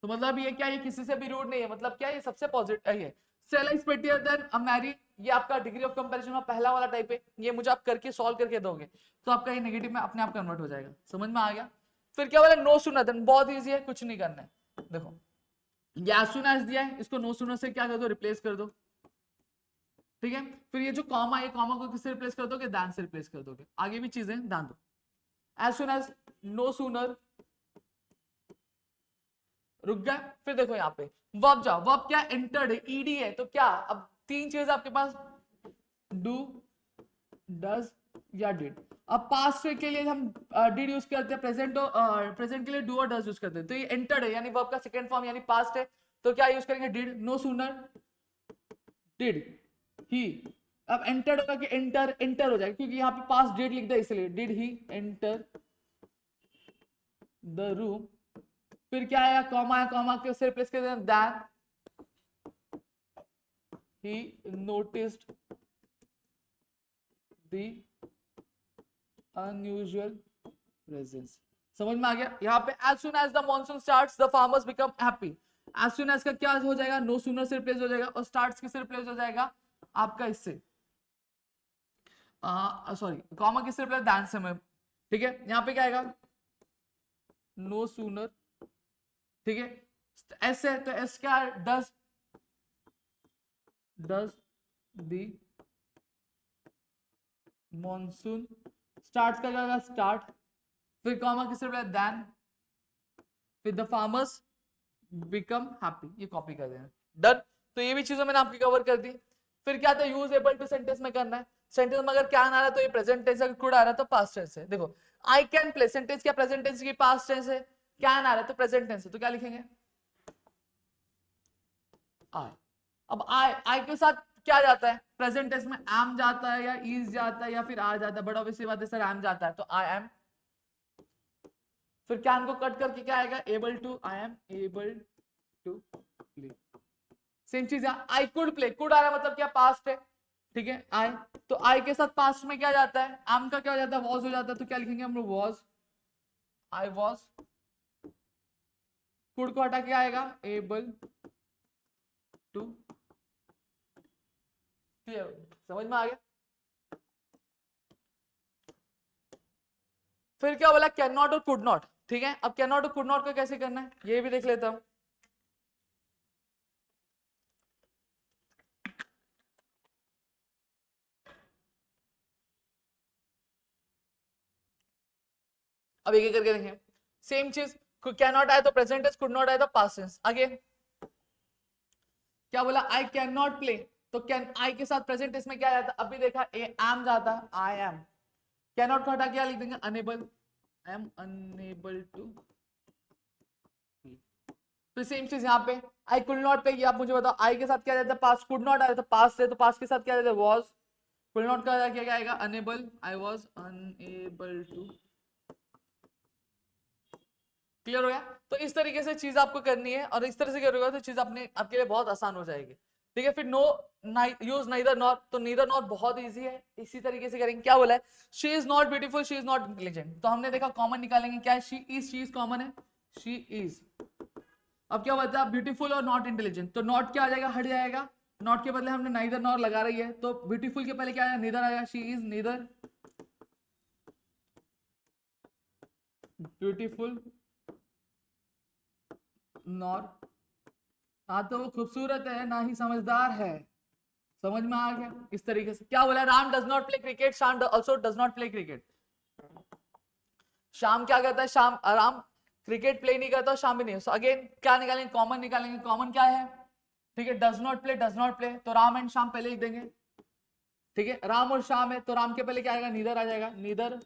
तो मतलब ये क्या, ये किसी से भी रूड नहीं है, मतलब क्या, ये सबसे पॉजिटिव है। Sell is prettier than a Mary, ये आपका डिग्री ऑफ कंपैरिजन में पहला वाला टाइप है, ये मुझे आप करके सॉल्व करके दोगे तो आपका ये नेगेटिव में अपने आप कन्वर्ट हो जाएगा। समझ में आ गया? फिर क्या बोला, नो सूनर देन, बहुत इजी है, कुछ नहीं करना है। देखो ये एज सून एज दिया है, इसको नो सूनर से क्या कर दो, रिप्लेस कर दो, ठीक है। फिर ये जो कॉमा, ये कॉमा को किससे रिप्लेस कर दोगे, दैन से रिप्लेस कर दोगे। आगे भी चीजें ध्यान दो, as soon as, no sooner, रुक गया। फिर देखो यहाँ पे वर्ब जाओ, वर्ब क्या, एंटर्ड है, ईडी है, तो क्या, अब तीन चीज आपके पास, डू, डज या डिड। अब पास्ट के लिए हम डिड यूज करते हैं, प्रेजेंट के लिए डू और डज यूज करते हैं। तो ये एंटर्ड है, यानी वर्ब का सेकंड फॉर्म यानी पास्ट है, तो क्या यूज करेंगे, did. No sooner did he, अब एंटर्ड होगा कि एंटर, एंटर हो जाएगा, क्योंकि यहाँ पे पास्ट डिड लिख दिया इसलिए, did he enter the room. फिर क्या आया, कॉमा है, कॉमा के उससे रिप्लेस कर देना, that he noticed the unusual presence। समझ में आ गया? यहाँ पे as soon as the monsoon starts the farmers become happy, as soon as का क्या हो जाएगा, no sooner से रिप्लेस हो जाएगा, और starts किससे रिप्लेस हो जाएगा, आपका इससे, सॉरी कॉमा किससे रिप्लेस, than से में, ठीक है। यहाँ पे क्या आएगा, no sooner, ठीक है। एस है तो एस क्या है, does, does the monsoon starts का क्या होगा, start, फिर कॉमा किससे replace, then with the farmers become happy, ये कॉपी कर देना, डन। तो ये भी चीजें मैंने आपकी कवर कर दी। फिर क्या था, यूज एबल टू सेंटेंस में करना है, सेंटेंस में अगर क्या आ रहा है तो ये प्रेजेंट टेंस, अगर कुड आ रहा है तो पास्ट टेंस है। देखो आई कैन प्ले, सेंटेंस क्या प्रेजेंट टेंस की पास्ट टेंस है, क्या आ रहा है तो प्रेजेंट टेंस है, तो क्या लिखेंगे, आई। अब आई के साथ क्या जाता है, प्रेजेंट टेंस में एम जाता है या इज जाता है या फिर आर जाता है, बड़ा ऑब्वियस बात है सर, एम जाता है, तो आई एम। फिर कैन को कट करके क्या आएगा, able to, I am able to play. Same चीज है, आई कुड प्ले, कुड आ रहा है मतलब क्या, पास्ट है, ठीक है। आई, तो आई के साथ पास्ट में क्या जाता है, एम का क्या हो जाता है, वॉज हो जाता है, तो क्या लिखेंगे हम लोग, वॉज, आई वॉज। कुड को हटा के आएगा, एबल टू, समझ में आ गया? फिर क्या बोला, कैन नॉट और कुड नॉट, ठीक है। अब कैन नॉट और कुड नॉट को कैसे करना है ये भी देख लेता हूं। अब एक एक करके देखें, सेम चीज, कैन नॉट आए तो प्रेजेंट टेंस, कुड नॉट आए तो पास्ट टेंस। अगेन क्या बोला, आई कैन नॉट प्ले, तो कैन, आई के साथ प्रेजेंट टेंस में क्या जाता, अभी देखा एम जाता, आई एम। कैन नॉट को हटा के क्या लिख देंगे, unable, I am unable to. तो सेम चीज यहाँ पे, आई कुड नॉट पे, ये आप मुझे बताओ, आई के साथ क्या जाता है, पास्ट, कुड नॉट आ रहा था पास्ट से, तो पास्ट के साथ क्या जाता है, वॉज। कुड नॉट का क्या आएगा, unable, I was unable to. Clear हो गया? तो इस तरीके से चीज आपको करनी है, और इस तरह से करोगे तो चीज अपने आपके लिए बहुत आसान हो जाएगी, ठीक है। फिर नो यूज नाइदर नॉर, तो नीदर नॉर बहुत इजी है, इसी तरीके से करेंगे। क्या बोला है, she is not beautiful, she is not intelligent, तो हमने देखा कॉमन निकालेंगे, क्या है, शी इज कॉमन है, शी इज। अब क्या बता, ब्यूटीफुल और नॉट इंटेलिजेंट, तो नॉट क्या आ जाएगा, हट जाएगा, नॉट के बदले हमने नाइदर नॉर लगा रही है, तो ब्यूटीफुल के पहले क्या आएगा, नीदर आएगा, she is neither beautiful nor, ना तो वो खूबसूरत है ना ही समझदार है। समझ में आ गया? इस तरीके से क्या बोला, Ram does not play cricket, Sham also does not play cricket. Sham क्या करता है, शाम, राम क्रिकेट प्ले नहीं करता, शाम भी नहीं। सो अगेन क्या निकालेंगे, कॉमन निकालेंगे, कॉमन क्या है, ठीक है, does not play, does not play, तो राम एंड शाम पहले लिख देंगे, ठीक है। राम और शाम है तो राम के पहले क्या आएगा, नीदर आ जाएगा, नीदर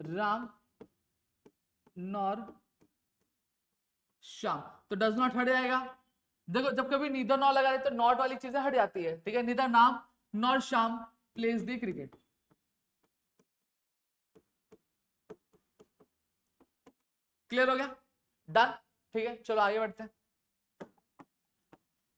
राम नॉर शाम, तो डज नॉट हट जाएगा। देखो जब कभी नीदर नॉट लगा रहे तो नॉट वाली चीजें हट जाती है, ठीक है। नीदर नाम नॉर शाम प्लेज द क्रिकेट, क्लियर हो गया, डन, ठीक है। चलो आगे बढ़ते हैं।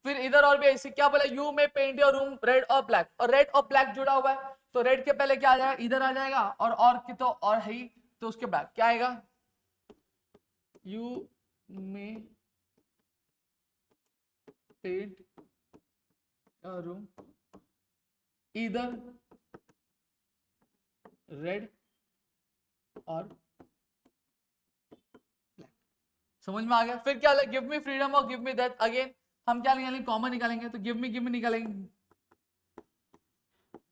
फिर इधर और भी ऐसी क्या बोला, यू में पेंट योर रूम रेड और ब्लैक, और रेड और ब्लैक जुड़ा हुआ है तो रेड के पहले क्या आ जाएगा, इधर आ जाएगा, और की तो और है ही, तो उसके ब्लैक क्या आएगा, यू में पेंट योर रूम इधर रेड और ब्लैक। समझ में आ गया। फिर क्या, गिव मी फ्रीडम और गिव मी दैट, अगेन हम क्या निकालेंगे, कॉमन निकालेंगे, तो गिव मी निकालेंगे,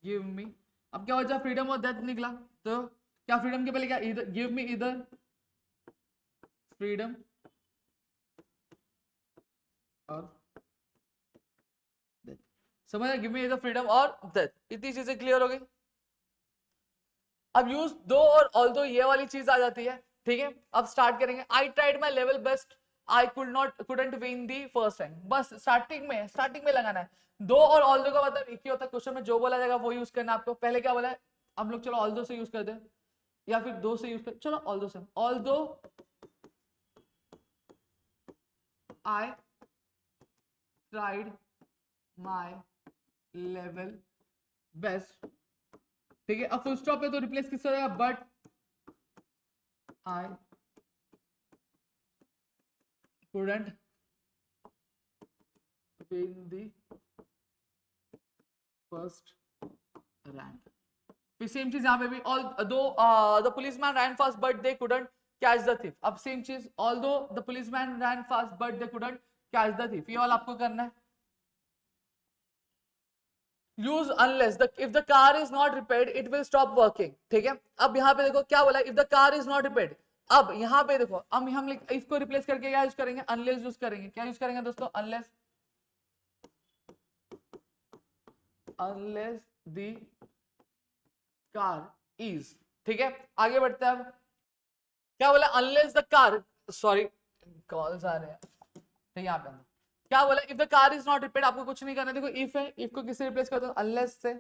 गिव मी, अब क्या बचा, फ्रीडम और डेथ निकला, तो क्या फ्रीडम के पहले क्या, इधर गिव मी इधर फ्रीडम और डेथ। समझ गिव मी इधर फ्रीडम और डेथ, इतनी चीजें क्लियर हो गई। अब यूज दो और ऑल्दो ये वाली चीज आ जाती है, ठीक है। अब स्टार्ट करेंगे, I tried my level best, I couldn't win the first rank, बस स्टार्टिंग में लगाना है। दो और ऑल्दो का मतलब एक ही होता है, क्वेश्चन में जो बोला जाएगा वो यूज करना आपको। पहले क्या बोला है, हम लोग चलो ऑल्दो से यूज कर दे, या फिर दो से यूज कर, चलो ऑल्दो से, although I tried my level best, ठीक है। अब फुल स्टॉप है तो रिप्लेस किससे हो जाएगा, but I couldn't win the first rank। फिर सेम चीज यहाँ पे भी, although the policeman ran fast but they couldn't catch the thief, अब सेम चीज, although the policeman ran fast but they couldn't catch the thief, ये वाला आपको करना है। Use unless the, if the car is not repaired it will stop working, ठीक है। अब यहाँ पे देखो क्या बोला, if the car is not repaired, अब यहाँ पे देखो हम इसको रिप्लेस करके क्या यूज करेंगे, अनलेस यूज करेंगे, क्या यूज करेंगे दोस्तों, unless, unless the car is, ठीक है। आगे बढ़ते हैं। अब क्या बोला, unless the car, sorry calls आ रहे हैं, तो यहाँ पे क्या बोला, if the car is not repaired, आपको कुछ नहीं करना, देखो इफ है, इफ को किससे रिप्लेस कर दो, अनलेस से,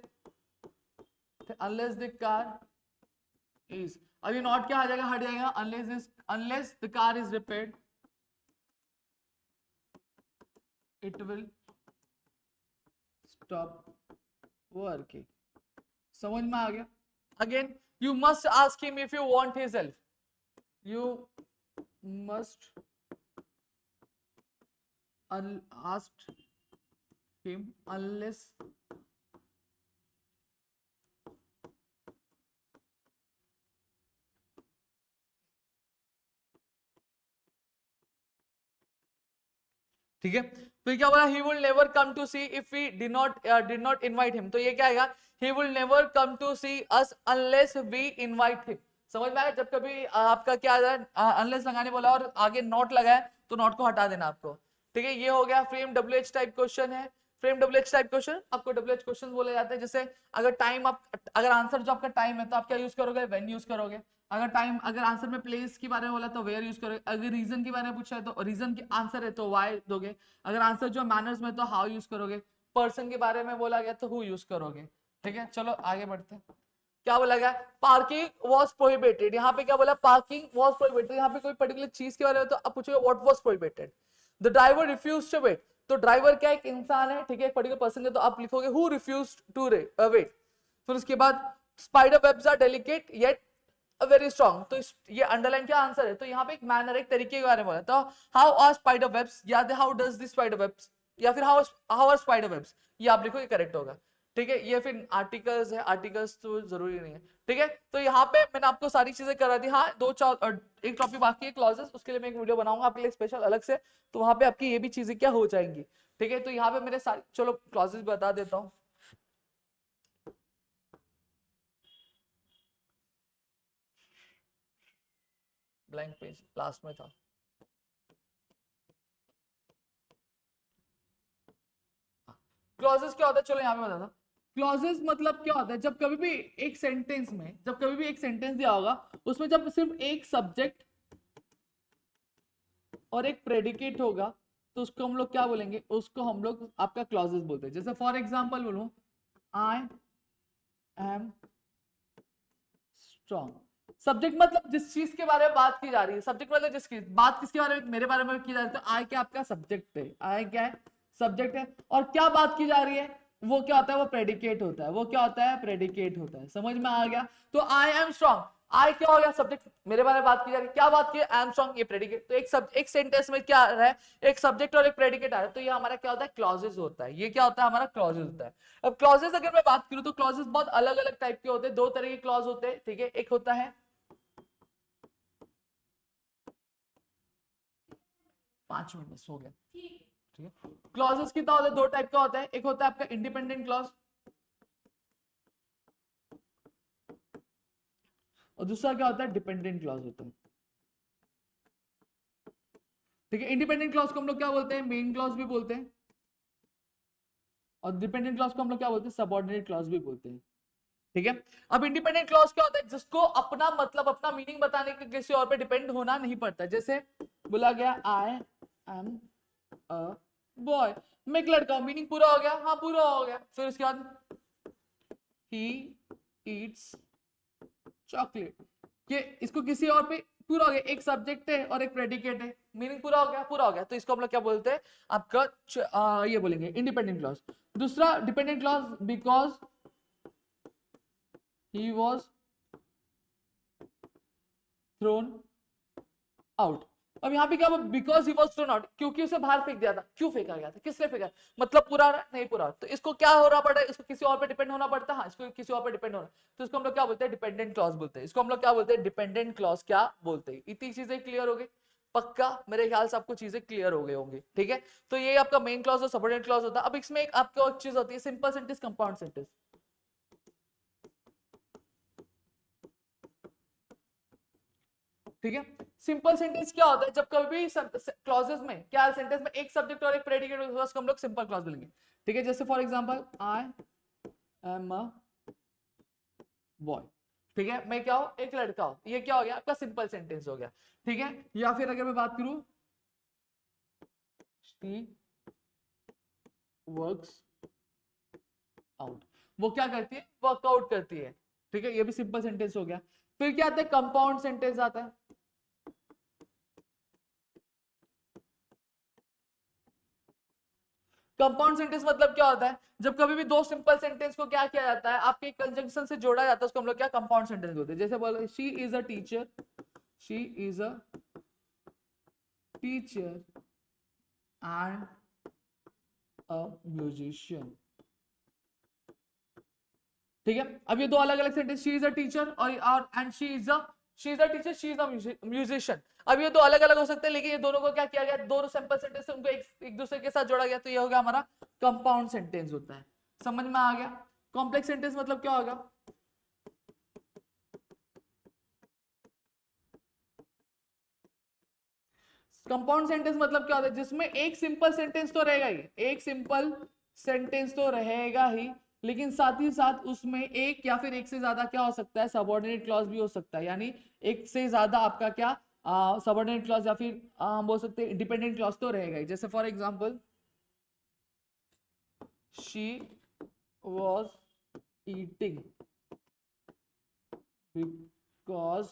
अनलेस द कार इज, अभी नॉट क्या आ जाएगा, हट जाएगा, unless the car is repaired it will stop working. समझ में आ गया। Again you must ask him if you want his help, you must ask him unless ठीक है। फिर क्या बोला, he will never come to see if we did not invite him, तो ये क्या आएगा, he will never come to see us unless we invite him। समझ में आया, जब कभी आपका क्या आ जाए, अनलेस लगाने बोला और आगे नॉट लगाए तो नॉट को हटा देना आपको, ठीक है। ये हो गया फ्रेम WH टाइप क्वेश्चन है। फ्रेम WH टाइप क्वेश्चन, आपको WH क्वेश्चन बोले जाते हैं, जैसे अगर टाइम आप, अगर आंसर जो आपका टाइम है तो आप क्या यूज करोगे, व्हेन यूज करोगे। अगर टाइम, अगर आंसर में प्लेस के बारे में बोला तो वेयर यूज करोगे, अगर रीजन के बारे में पूछा है तो रीजन के आंसर है तो वाई दोगे, अगर आंसर जो मैनर्स में तो हाउ यूज करोगे, पर्सन के बारे में बोला गया तो हु यूज करोगे, ठीक है। चलो आगे बढ़ते हैं। क्या बोला गया, पार्किंग वॉज प्रोहिबिटेड, यहाँ पे क्या बोला, पार्किंग वॉज प्रोहिबिटेड, यहाँ पे कोई पर्टिकुलर चीज के बारे में तो आप पूछोगे what was prohibited, the driver refuse to wait, तो ड्राइवर क्या एक इंसान है, ठीक है, एक पर्टिकुलर पर्सन है, तो आप लिखोगे हु रिफ्यूज टू वेट। फिर उसके बाद spider webs are delicate yet very strong, तो ये अंडरलाइन क्या आंसर है, तो यहाँ पे एक मैनर, एक तरीके के बारे में बोला, तो हाउ आर स्पाइडर वेब्स, याद है how does this spider webs, या फिर हाउ आर स्पाइडर वेब्स, ये आप लिखो, ये करेक्ट होगा, ठीक है। ये फिर आर्टिकल्स है, आर्टिकल्स तो जरूरी नहीं है, ठीक है। तो यहाँ पे मैंने आपको सारी चीजें करा दी, हाँ दो चार एक टॉपिक बाकी है क्लॉजेस, उसके लिए मैं एक वीडियो बनाऊंगा आपके लिए स्पेशल अलग से, तो वहां पे आपकी ये भी चीजें क्या हो जाएंगी, ठीक है। तो यहाँ पे मेरे सारे, चलो क्लॉजेस बता देता हूँ। ब्लैंक पेज लास्ट में था, क्लॉजेस क्या होता है, चलो यहाँ पे बताता हूँ। क्लॉजेस मतलब क्या होता है, जब कभी भी एक सेंटेंस में, जब कभी भी एक सेंटेंस दिया होगा उसमें जब सिर्फ एक सब्जेक्ट और एक प्रेडिकेट होगा तो उसको हम लोग क्या बोलेंगे, उसको हम लोग आपका क्लॉजेस बोलते हैं। जैसे फॉर एग्जांपल बोलूं, आई एम स्ट्रॉन्ग, सब्जेक्ट मतलब जिस चीज के बारे में बात की जा रही है, सब्जेक्ट मतलब जिसकी बात किसके बारे में, मेरे बारे में की जा रही है, तो आई क्या आपका सब्जेक्ट है, आई क्या है सब्जेक्ट है। और क्या बात की जा रही है, वो क्या होता है, वो प्रेडिकेट होता है, वो क्या होता है, प्रेडिकेट होता है। समझ में आ गया। तो आई एम स्ट्रॉन्ग, आई क्या हो गया, सब्जेक्ट, मेरे बारे में बात की जा रही है, क्या बात की, आई एम स्ट्रॉन्ग, ये प्रेडिकेट। तो एक सेंटेंस में क्या आ रहा है, एक सब्जेक्ट और एक प्रेडिकेट आ रहा है, तो ये हमारा क्या होता है, क्लॉजेस होता है। ये क्या होता है, हमारा क्लॉजेस होता है। अब क्लॉजेस अगर मैं बात करूं तो क्लॉजेस बहुत अलग अलग टाइप के होते हैं, दो तरह के क्लॉज होते हैं, ठीक है। एक होता है 5 मिनट बस हो गया, ठीक है। क्लॉजेस कितना होता है, दो टाइप का होता है, एक होता है आपका इंडिपेंडेंट क्लॉज और दूसरा क्या होता है, डिपेंडेंट क्लॉज होता है, ठीक है। इंडिपेंडेंट क्लॉज को हम लोग क्या बोलते हैं, मेन क्लॉज भी बोलते हैं, और डिपेंडेंट क्लॉज को हम लोग क्या बोलते हैं, सबऑर्डिनेट क्लॉज भी बोलते हैं, ठीक है। अब इंडिपेंडेंट क्लॉज क्या होता है, जिसको अपना मतलब अपना मीनिंग बताने के किसी और पे डिपेंड होना नहीं पड़ता। जैसे बोला गया आई एम अ बॉय, मैं एक लड़का हूं, मीनिंग पूरा हो गया, हाँ पूरा हो गया। फिर उसके बाद ही ईट्स चॉकलेट, ये इसको किसी और पे पूरा हो गया, एक सब्जेक्ट है और एक प्रेडिकेट है, मीनिंग पूरा हो गया, पूरा हो गया। तो इसको हम लोग क्या बोलते हैं, आपका ये बोलेंगे इंडिपेंडेंट क्लॉज। दूसरा dependent clause, because he was thrown out. अब यहाँ पे क्या हुआ, because he was thrown out, क्योंकि उसे बाहर फेंक दिया था। क्यों फेंका गया था, किसने फेंका, मतलब पूरा नहीं पूरा, तो इसको क्या होना पड़ा, इसको किसी और पे डिपेंड होना पड़ता है, हाँ इसको किसी और पे डिपेंड होना, तो इसको हम लोग क्या बोलते हैं, डिपेंडेंट क्लॉज बोलते हैं। इसको हम लोग क्या बोलते हैं, डिपेंडेंट क्लॉज क्या बोलते हैं। इतनी चीजें क्लियर हो गई, पक्का मेरे ख्याल से आपको चीजें क्लियर हो गई होंगी, ठीक है। तो ये आपका मेन क्लॉज और सबऑर्डिनेट क्लॉज होता है। अब इसमें एक आपको एक चीज होती है, सिंपल सेंटेंस, कंपाउंड सेंटेंस, ठीक है। सिंपल सेंटेंस क्या होता है, जब कभी भी क्लॉजेस में क्या, सेंटेंस में एक सब्जेक्ट और एक प्रेडिकेट होगा, उसको हम लोग सिंपल क्लॉज बोलेंगे, ठीक है। जैसे for example I am a boy, ठीक है, मैं क्या हूं, एक लड़का हूं, ये क्या हो गया आपका सिंपल सेंटेंस हो गया, ठीक है। या फिर अगर मैं बात करूं, शी वर्क्स आउट, वो क्या करती है, वर्कआउट करती है, ठीक है। ये भी सिंपल सेंटेंस हो गया। फिर क्या आता है, कंपाउंड सेंटेंस आता है। कंपाउंड सेंटेंस मतलब क्या होता है, जब कभी भी दो सिंपल सेंटेंस को क्या किया जाता है, आपके कंजंक्शन से जोड़ा जाता है, उसको हम लोग क्या कंपाउंड सेंटेंस बोलते हैं। जैसे बोलो, she is a teacher, she is a teacher and a musician, ठीक है। अब ये दो अलग अलग sentence, she is a teacher और and she is a teacher, she is a musician. अब ये दो अलग अलग हो सकते हैं, लेकिन ये दोनों को क्या किया गया, दोनों सिंपल सेंटेंस उनको एक दूसरे के साथ जोड़ा गया, तो ये होगा हमारा कंपाउंड सेंटेंस होता है। समझ में आ गया। कॉम्प्लेक्स सेंटेंस मतलब क्या होगा, कंपाउंड सेंटेंस मतलब क्या होता है, जिसमें एक सिंपल सेंटेंस तो रहेगा ही, एक सिंपल सेंटेंस तो रहेगा ही, लेकिन साथ ही साथ उसमें एक या फिर एक से ज्यादा क्या हो सकता है, सबऑर्डिनेट क्लॉज भी हो सकता है। यानी एक से ज्यादा आपका क्या सबऑर्डिनेट क्लॉज या फिर बोल सकते हैं डिपेंडेंट क्लॉज तो रहेगा ही। जैसे for example, she was eating because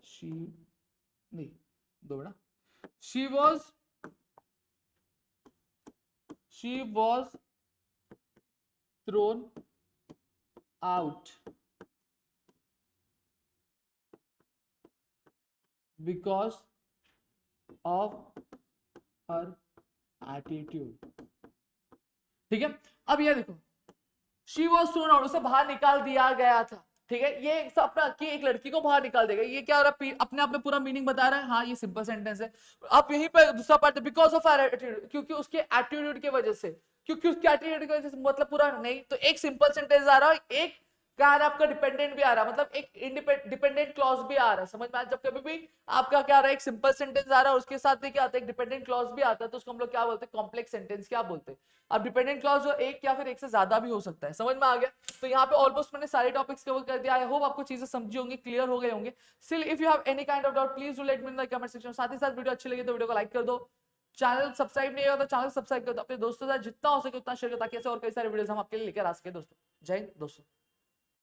she, नहीं दो बड़ा, she was thrown out because of her attitude, ठीक है। अब ये देखो, शी वॉज थ्रोन आउट, उसे बाहर निकाल दिया गया था, ठीक है। ये अपना कि एक लड़की को बाहर निकाल देगा, ये क्या हो रहा है, अपने आप में पूरा मीनिंग बता रहा है, हाँ ये सिंपल सेंटेंस है। अब यहीं पे दूसरा पार्ट है, बिकॉज ऑफ हर एटीट्यूड, क्योंकि उसके एटीट्यूड की वजह से, क्योंकि उसके एटीट्यूड की वजह से, मतलब पूरा नहीं, तो एक सिंपल सेंटेंस आ रहा है, एक क्या आ रहा है आपका डिपेंडेंट भी आ रहा है, मतलब एक डिपेंडेंट क्लॉज भी आ रहा है। समझ में जब कभी भी आपका क्या आ रहा है, एक सिंपल सेंटेंस आ रहा है, उसके साथ भी क्या आता है, एक डिपेंडेंट क्लॉज भी आता है, तो उसको हम लोग क्या बोलते हैं, कॉम्प्लेक्स सेंटेंस क्या बोलते हैं। अब डिपेंडेंट क्लॉज जो एक या फिर एक से ज्यादा भी हो सकता है। समझ में आ गया। तो यहाँ पे ऑलमोस्ट मैंने सारे टॉपिक्स कवर कर दिया। आई होप आपको चीजें समझी होंगी, क्लियर हो गए होंगे। Still if you have any kind of doubt, please do let me in the comment section. साथ ही साथ वीडियो अच्छी लगी तो वीडियो को लाइक कर दो, चैनल सब्सक्राइब नहीं होगा तो चैनल सब्सक्राइब कर दो, अपने दोस्तों के साथ जितना हो सके उतना शेयर करो, ताकि ऐसे और कई सारे वीडियोस हम आपके लिए लेकर आ सके दोस्तों। जय हिंद दोस्तों।